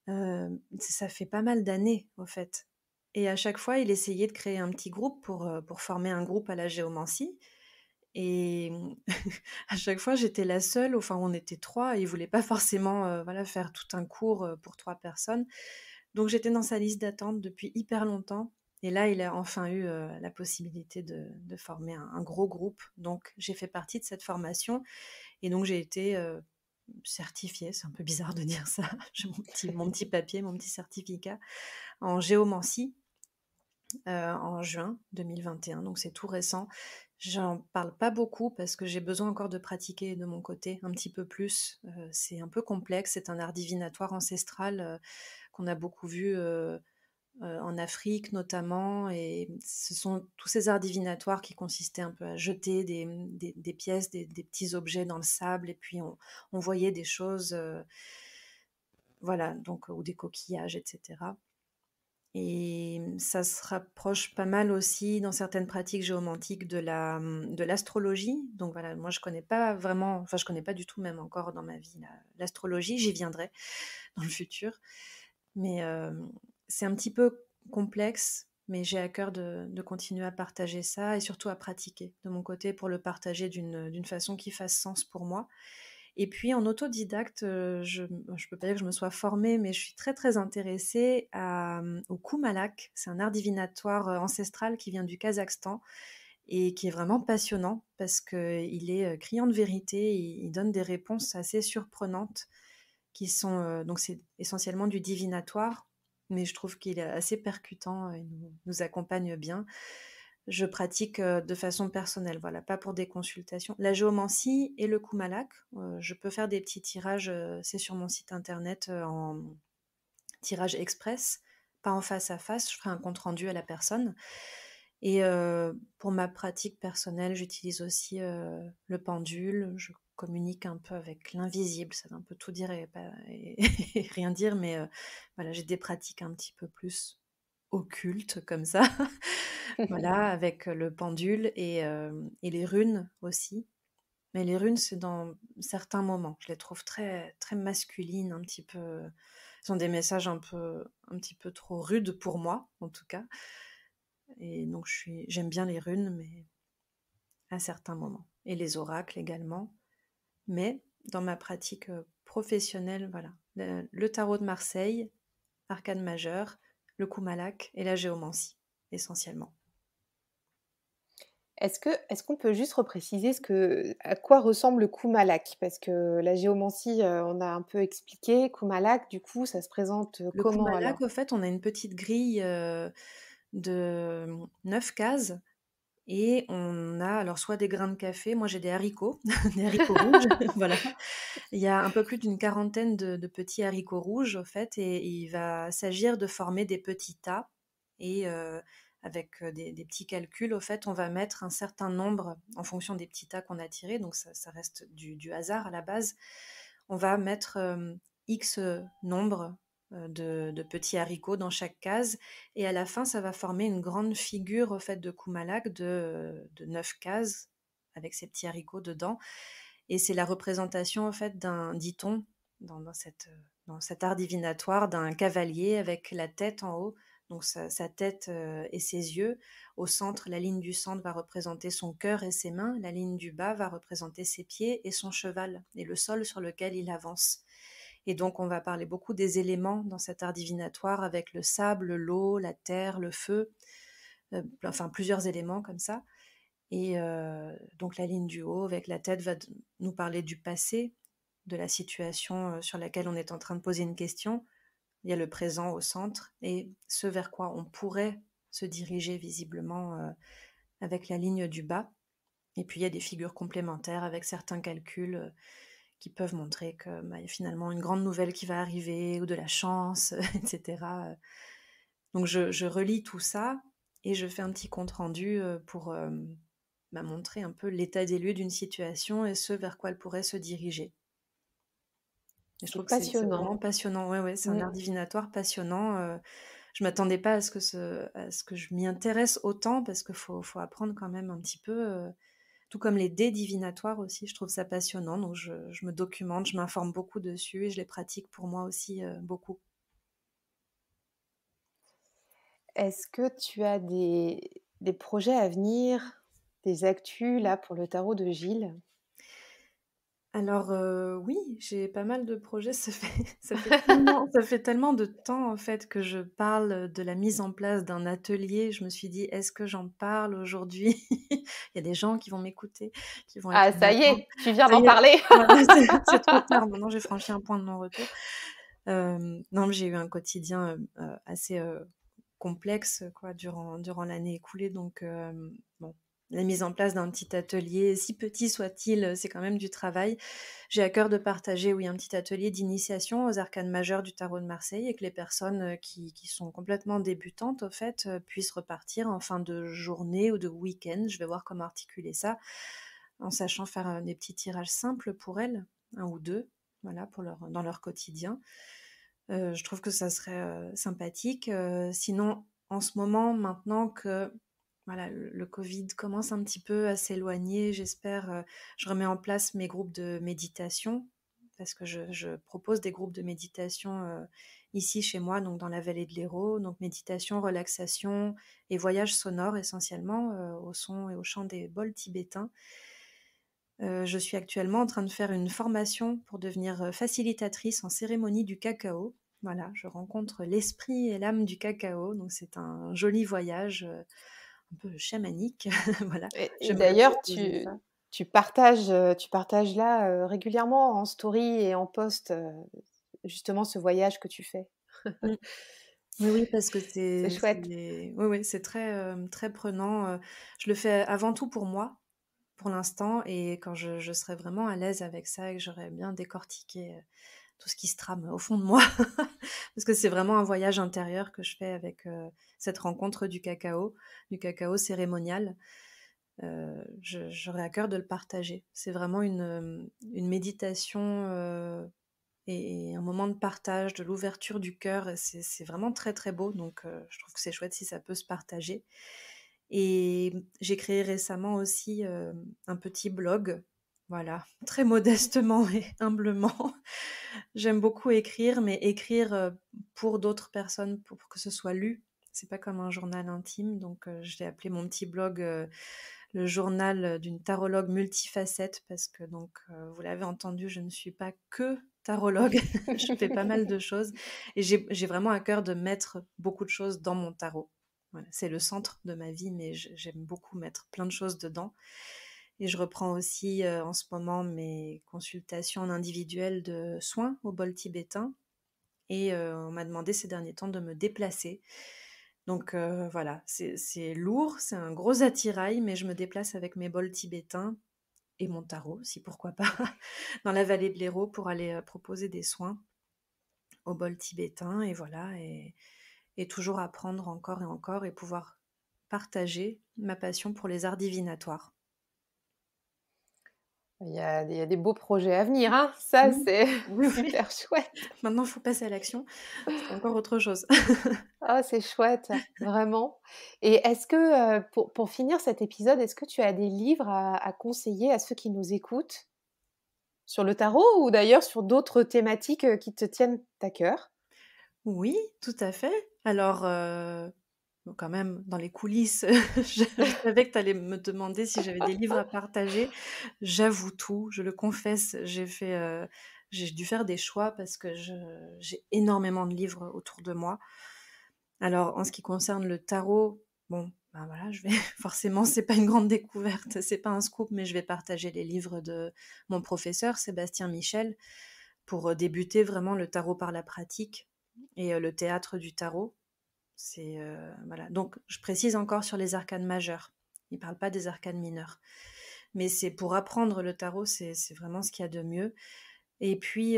Ça fait pas mal d'années, au fait. Et à chaque fois, il essayait de créer un petit groupe pour former un groupe à la géomancie. Et à chaque fois, j'étais la seule, enfin, on était 3 et il voulait pas forcément, voilà, faire tout un cours, pour 3 personnes. Donc j'étais dans sa liste d'attente depuis hyper longtemps et là, il a enfin eu, la possibilité de former un gros groupe. Donc j'ai fait partie de cette formation et donc j'ai été, certifiée, c'est un peu bizarre de dire ça. J'ai mon petit papier, mon petit certificat en géomancie, en juin 2021, donc c'est tout récent. J'en parle pas beaucoup parce que j'ai besoin encore de pratiquer de mon côté un petit peu plus. C'est un peu complexe, c'est un art divinatoire ancestral, qu'on a beaucoup vu, en Afrique notamment et ce sont tous ces arts divinatoires qui consistaient un peu à jeter des pièces, des petits objets dans le sable et puis on voyait des choses, voilà, donc ou des coquillages et cetera Et ça se rapproche pas mal aussi dans certaines pratiques géomantiques de l'astrologie. Donc voilà, moi je connais pas vraiment, enfin je connais pas du tout même encore dans ma vie l'astrologie, j'y viendrai dans le futur. Mais c'est un petit peu complexe, mais j'ai à cœur de continuer à partager ça et surtout à pratiquer de mon côté pour le partager d'une façon qui fasse sens pour moi. Et puis en autodidacte, je ne peux pas dire que je me sois formée, mais je suis très très intéressée au Kumalak. C'est un art divinatoire ancestral qui vient du Kazakhstan et qui est vraiment passionnant parce qu'il est criant de vérité, il donne des réponses assez surprenantes qui sont, donc c'est essentiellement du divinatoire, mais je trouve qu'il est assez percutant et nous accompagne bien. Je pratique de façon personnelle, voilà, pas pour des consultations. La géomancie et le Kumalak, je peux faire des petits tirages, c'est sur mon site internet en tirage express, pas en face à face, je ferai un compte rendu à la personne. Et pour ma pratique personnelle, j'utilise aussi le pendule, je communique un peu avec l'invisible, ça veut un peu tout dire et rien dire, mais voilà, j'ai des pratiques un petit peu plus occultes comme ça. Voilà, avec le pendule et les runes aussi. Mais les runes, c'est dans certains moments. Je les trouve très, très masculines, un petit peu. Ils ont des messages un petit peu trop rudes pour moi, en tout cas. Et donc, j'aime bien les runes, mais à certains moments. Et les oracles également. Mais dans ma pratique professionnelle, voilà. Le tarot de Marseille, arcane majeur, le Kumalak et la géomancie, essentiellement. Est-ce qu'on peut juste repréciser à quoi ressemble le Kumalak? Parce que la géomancie, on a un peu expliqué. Kumalak, du coup, ça se présente Le comment Kumalak, alors? au fait, on a une petite grille de 9 cases et on a alors soit des grains de café, moi j'ai des haricots, des haricots rouges, voilà. Il y a un peu plus d'une quarantaine de petits haricots rouges, au fait, et il va s'agir de former des petits tas. Et avec des petits calculs, au fait, on va mettre un certain nombre en fonction des petits tas qu'on a tirés, donc ça reste du hasard à la base. On va mettre X nombre de petits haricots dans chaque case, et à la fin, ça va former une grande figure, au fait, de Kumalak de 9 cases, avec ces petits haricots dedans. Et c'est la représentation, en fait, dit-on, dans cet art divinatoire, d'un cavalier avec la tête en haut, donc sa tête et ses yeux. Au centre, la ligne du centre va représenter son cœur et ses mains, la ligne du bas va représenter ses pieds et son cheval, et le sol sur lequel il avance. Et donc, on va parler beaucoup des éléments dans cet art divinatoire, avec le sable, l'eau, la terre, le feu, enfin plusieurs éléments comme ça. Et donc la ligne du haut avec la tête va nous parler du passé, de la situation sur laquelle on est en train de poser une question. Il y a le présent au centre et ce vers quoi on pourrait se diriger visiblement avec la ligne du bas. Et puis il y a des figures complémentaires avec certains calculs qui peuvent montrer que il y a finalement une grande nouvelle qui va arriver ou de la chance, etc. Donc je relis tout ça et je fais un petit compte rendu pour montrer un peu l'état des lieux d'une situation et ce vers quoi elle pourrait se diriger. Et je C'est trouve que c'est passionnant. vraiment passionnant. Ouais, ouais, c'est un Mm. art divinatoire passionnant. Je m'attendais pas à ce que je m'y intéresse autant parce qu'il faut apprendre quand même un petit peu. Tout comme les dés divinatoires aussi, je trouve ça passionnant. Donc je me documente, je m'informe beaucoup dessus et je les pratique pour moi aussi beaucoup. Est-ce que tu as des projets à venir, des actus là pour le tarot de Gilles? Alors oui, j'ai pas mal de projets. Ça fait tellement de temps en fait que je parle de la mise en place d'un atelier. Je me suis dit: «Est-ce que j'en parle aujourd'hui?» Il y a des gens qui vont m'écouter, qui vont être Ah, là: ça «Mais y attends, est, tu viens ça d'en y est, parler. voilà, c'est trop tard maintenant, j'ai franchi un point de non-retour». Non, mais j'ai eu un quotidien, assez, complexe, quoi, durant l'année écoulée donc bon, la mise en place d'un petit atelier, si petit soit-il, c'est quand même du travail. J'ai à cœur de partager, oui, un petit atelier d'initiation aux arcanes majeures du tarot de Marseille et que les personnes, qui sont complètement débutantes, au fait, puissent repartir en fin de journée ou de week-end. Je vais voir comment articuler ça, en sachant faire, des petits tirages simples pour elles, un ou 2, voilà, dans leur quotidien. Je trouve que ça serait, sympathique. Sinon, en ce moment, maintenant que voilà, le covid commence un petit peu à s'éloigner, j'espère, je remets en place mes groupes de méditation parce que je propose des groupes de méditation, ici chez moi, donc dans la vallée de l'Hérault, donc méditation, relaxation et voyage sonore essentiellement, au son et au chant des bols tibétains. Je suis actuellement en train de faire une formation pour devenir, facilitatrice en cérémonie du cacao. Voilà, je rencontre l'esprit et l'âme du cacao, donc c'est un joli voyage, un peu chamanique. Voilà, Et j'aimerais d'ailleurs, proposer ça. tu partages là, régulièrement en story et en post, justement ce voyage que tu fais. Mmh. Oui, oui, parce que C'est chouette. oui, oui, c'est très, très prenant, je le fais avant tout pour moi, pour l'instant et quand je serai vraiment à l'aise avec ça et que j'aurai bien décortiqué, tout ce qui se trame au fond de moi. Parce que c'est vraiment un voyage intérieur que je fais avec, cette rencontre du cacao cérémonial. J'aurais à cœur de le partager. C'est vraiment une méditation, et un moment de partage, de l'ouverture du cœur et c'est vraiment très, très beau donc je trouve que c'est chouette si ça peut se partager et j'ai créé récemment aussi, un petit blog, voilà, très modestement et humblement. J'aime beaucoup écrire, mais écrire, pour d'autres personnes, pour que ce soit lu. C'est pas comme un journal intime, donc je l'ai appelé mon petit blog, le journal, d'une tarologue multifacette parce que donc vous l'avez entendu, je ne suis pas que tarologue, je fais pas mal de choses et j'ai vraiment à cœur de mettre beaucoup de choses dans mon tarot. Voilà, c'est le centre de ma vie, mais j'aime beaucoup mettre plein de choses dedans et je reprends aussi, en ce moment mes consultations en individuel de soins au bol tibétain et on m'a demandé ces derniers temps de me déplacer. Donc voilà, c'est lourd, c'est un gros attirail, mais je me déplace avec mes bols tibétains et mon tarot, si pourquoi pas, dans la vallée de l'Hérault pour aller, proposer des soins au bol tibétain et voilà et toujours apprendre encore et encore et pouvoir partager ma passion pour les arts divinatoires. Il y a des beaux projets à venir, hein. Ça, Mmh. c'est Oui, oui. super chouette. Maintenant, il faut passer à l'action. C'est encore autre chose. Ah, c'est chouette, vraiment. Et est-ce que, pour finir cet épisode, est-ce que tu as des livres à conseiller à ceux qui nous écoutent? Sur le tarot ou d'ailleurs sur d'autres thématiques, qui te tiennent à cœur? Oui, tout à fait. Alors, bon quand même dans les coulisses, je savais que tu allais me demander si j'avais des livres à partager. J'avoue tout, je le confesse, j'ai dû faire des choix parce que j'ai énormément de livres autour de moi. Alors en ce qui concerne le tarot, bon, ben voilà, je vais forcément c'est pas une grande découverte, c'est pas un scoop, mais je vais partager les livres de mon professeur Sébastien Michel pour, débuter vraiment le tarot par la pratique et le théâtre du tarot. C'est, voilà, donc je précise encore sur les arcanes majeures. Il parle pas des arcanes mineures. Mais c'est pour apprendre le tarot, c'est vraiment ce qu'il y a de mieux et puis,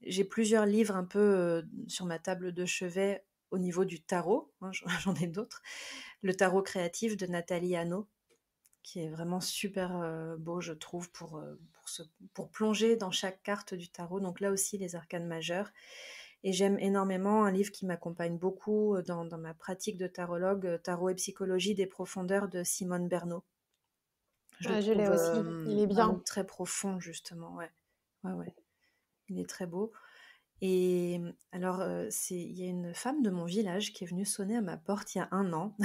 j'ai plusieurs livres un peu, sur ma table de chevet au niveau du tarot, hein, j'en ai d'autres. Le tarot créatif de Nathalie Hanau, qui est vraiment super, beau je trouve pour plonger dans chaque carte du tarot, donc là aussi les arcanes majeures et j'aime énormément un livre qui m'accompagne beaucoup, dans ma pratique de tarologue, Tarot et psychologie des profondeurs de Simone Bernot. Je le Ah, je l'ai trouve, aussi, il est vraiment bien. très profond justement, ouais. Ouais, ouais, il est très beau et alors, il y a une femme de mon village qui est venue sonner à ma porte il y a 1 an,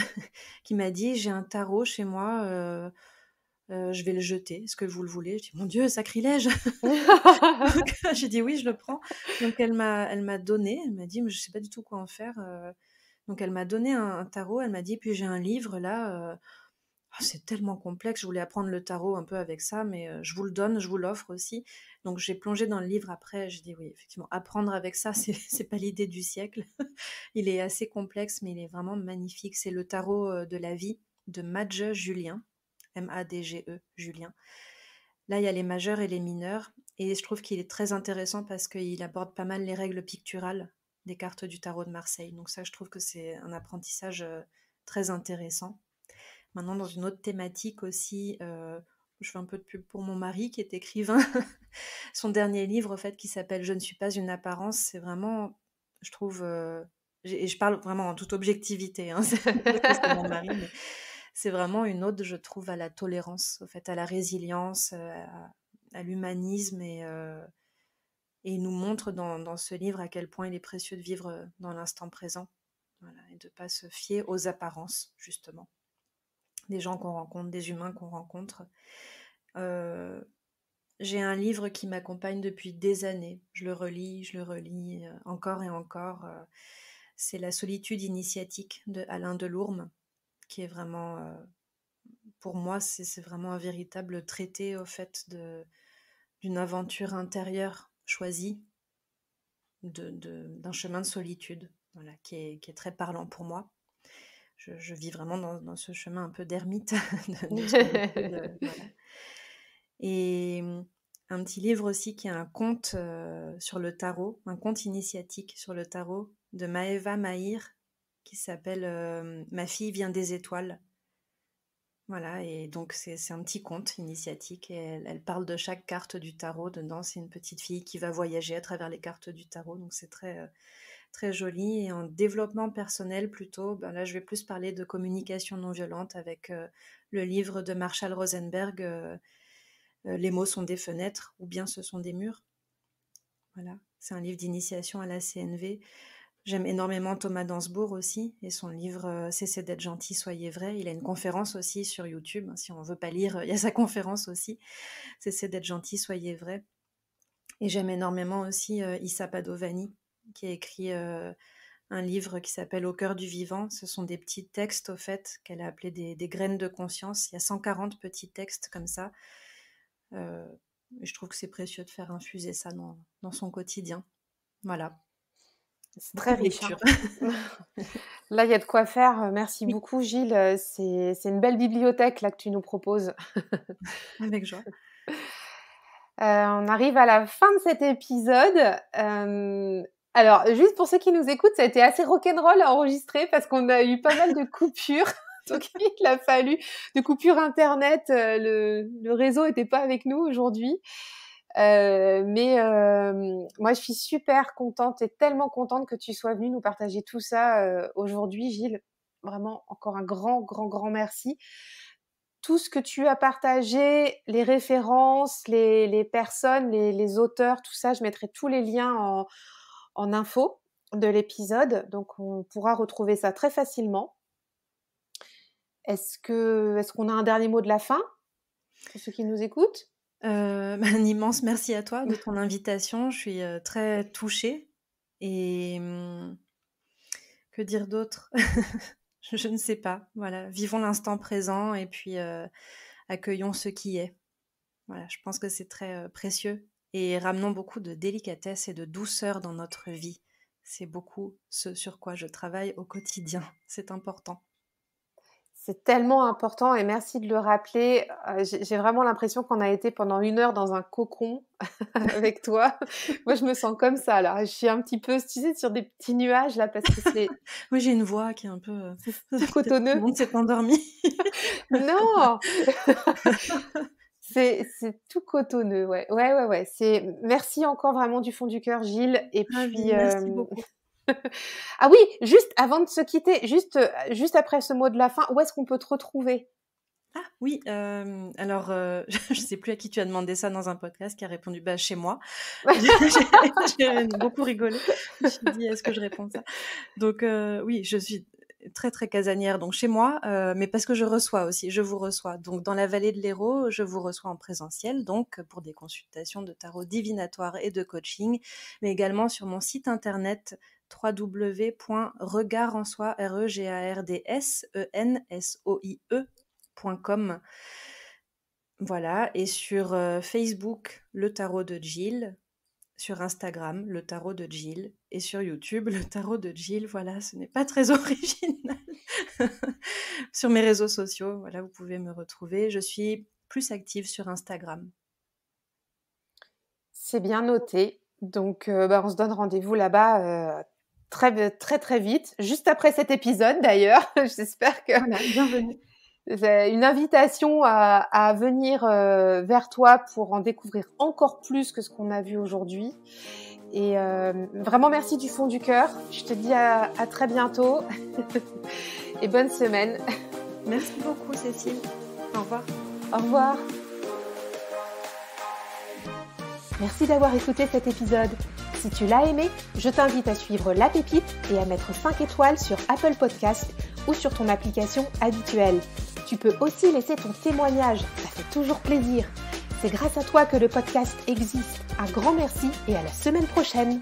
qui m'a dit: «J'ai un tarot chez moi, je vais le jeter. Est-ce que vous le voulez?» Je dis: «Mon Dieu, sacrilège!» Donc j'ai dit: «Oui, je le prends». Donc elle m'a donné, elle m'a dit: «Mais je sais pas du tout quoi en faire», donc elle m'a donné un tarot, elle m'a dit: «Puis j'ai un livre là, c'est tellement complexe, je voulais apprendre le tarot un peu avec ça, mais je vous le donne, je vous l'offre aussi». Donc j'ai plongé dans le livre après, j'ai dit: «Oui, effectivement, apprendre avec ça, c'est pas l'idée du siècle». Il est assez complexe, mais il est vraiment magnifique. C'est le tarot, de la vie de Madge Julien, Madge, Julien. Là, il y a les majeurs et les mineurs et je trouve qu'il est très intéressant parce qu'il aborde pas mal les règles picturales des cartes du tarot de Marseille. Donc ça, je trouve que c'est un apprentissage, très intéressant. Maintenant, dans une autre thématique aussi, je fais un peu de pub pour mon mari qui est écrivain. Son dernier livre, en fait, qui s'appelle «Je ne suis pas une apparence», c'est vraiment je trouve, et je parle vraiment en toute objectivité, hein, c'est parce que c'est mon mari, mais c'est vraiment une ode, je trouve, à la tolérance, au fait, à la résilience, à l'humanisme, et il nous montre dans ce livre à quel point il est précieux de vivre dans l'instant présent, voilà, et de ne pas se fier aux apparences, justement, des gens qu'on rencontre, des humains qu'on rencontre. Euh, j'ai un livre qui m'accompagne depuis des années. Je le relis encore et encore. C'est La solitude initiatique de Alain Delourme, qui est vraiment, pour moi, c'est vraiment un véritable traité au fait d'une aventure intérieure choisie, d'un chemin de solitude, voilà, qui est très parlant pour moi. Je vis vraiment dans ce chemin un peu d'ermite, de solitude, voilà. Et un petit livre aussi qui est un conte sur le tarot, un conte initiatique sur le tarot de Maeva Mahir, qui s'appelle Ma fille vient des étoiles. Voilà, et donc c'est un petit conte initiatique, et elle parle de chaque carte du tarot. Dedans, c'est une petite fille qui va voyager à travers les cartes du tarot, donc c'est très, très joli. Et en développement personnel plutôt, ben là je vais plus parler de communication non violente avec le livre de Marshall Rosenberg, Les mots sont des fenêtres ou bien ce sont des murs. Voilà, c'est un livre d'initiation à la CNV. J'aime énormément Thomas Dansbourg aussi, et son livre Cessez d'être gentil, soyez vrai. Il a une conférence aussi sur YouTube, si on ne veut pas lire, il y a sa conférence aussi, Cessez d'être gentil, soyez vrai. Et j'aime énormément aussi Issa Padovani, qui a écrit un livre qui s'appelle Au cœur du vivant. Ce sont des petits textes, au fait, qu'elle a appelés des graines de conscience. Il y a 140 petits textes comme ça. Je trouve que c'est précieux de faire infuser ça dans son quotidien. Voilà. C'est Beaucoup très de riche, hein. lecture. Là, il y a de quoi faire. Merci Oui, beaucoup, Gilles. C'est une belle bibliothèque là que tu nous proposes. avec joie. On arrive à la fin de cet épisode. Alors, juste pour ceux qui nous écoutent, ça a été assez rock'n'roll à enregistrer parce qu'on a eu pas mal de coupures. Donc, il a fallu de coupures internet. Le réseau était pas avec nous aujourd'hui. Moi, je suis super contente et tellement contente que tu sois venue nous partager tout ça aujourd'hui, Gilles. Vraiment, encore un grand, grand, grand merci. Tout ce que tu as partagé, les références, les personnes, les auteurs, tout ça, je mettrai tous les liens en info de l'épisode. Donc, on pourra retrouver ça très facilement. Est-ce qu'on a un dernier mot de la fin pour ceux qui nous écoutent? Un immense merci à toi de ton invitation. Je suis très touchée. Et que dire d'autre? Je ne sais pas. Voilà, vivons l'instant présent et puis accueillons ce qui est. Voilà, je pense que c'est très précieux. Et ramenons beaucoup de délicatesse et de douceur dans notre vie. C'est beaucoup ce sur quoi je travaille au quotidien. C'est important. C'est tellement important et merci de le rappeler. J'ai vraiment l'impression qu'on a été pendant 1 heure dans un cocon avec toi. Moi, je me sens comme ça là. Je suis un petit peu, tu sais, sur des petits nuages là parce que Oui, j'ai une voix qui est un peu... c'est tout peut-être tout le cotonneux. monde s'est endormi. Non, c'est tout cotonneux. Ouais, ouais, ouais, ouais. Merci encore vraiment du fond du cœur, Gilles. Et Ravie, puis, merci beaucoup. ah oui, juste avant de se quitter, juste après ce mot de la fin, où est-ce qu'on peut te retrouver? Ah oui, alors je sais plus à qui tu as demandé ça dans un podcast qui a répondu: «Bah, chez moi». J'ai beaucoup rigolé. Je me suis dit: «Est-ce que je réponds ça?» Donc oui, je suis très, très casanière, donc chez moi, mais parce que je reçois aussi, je vous reçois. Donc dans la vallée de l'Hérault, je vous reçois en présentiel, donc pour des consultations de tarot divinatoire et de coaching, mais également sur mon site internet www.regardenSoi, regardsensoie.com. Voilà, et sur Facebook, le tarot de Jill, sur Instagram, le tarot de Jill, et sur YouTube, le tarot de Jill. Voilà, ce n'est pas très original. Sur mes réseaux sociaux, voilà, vous pouvez me retrouver. Je suis plus active sur Instagram. C'est bien noté. Donc, on se donne rendez-vous là-bas très, très, très vite, juste après cet épisode d'ailleurs. J'espère que Voilà, bienvenue. c'est une invitation à venir vers toi pour en découvrir encore plus que ce qu'on a vu aujourd'hui. Et vraiment merci du fond du cœur. Je te dis à très bientôt et bonne semaine. Merci beaucoup Cécile. Au revoir. Au revoir. Merci d'avoir écouté cet épisode. Si tu l'as aimé, je t'invite à suivre La Pépite et à mettre 5 étoiles sur Apple Podcast ou sur ton application habituelle. Tu peux aussi laisser ton témoignage, ça fait toujours plaisir. C'est grâce à toi que le podcast existe. Un grand merci et à la semaine prochaine.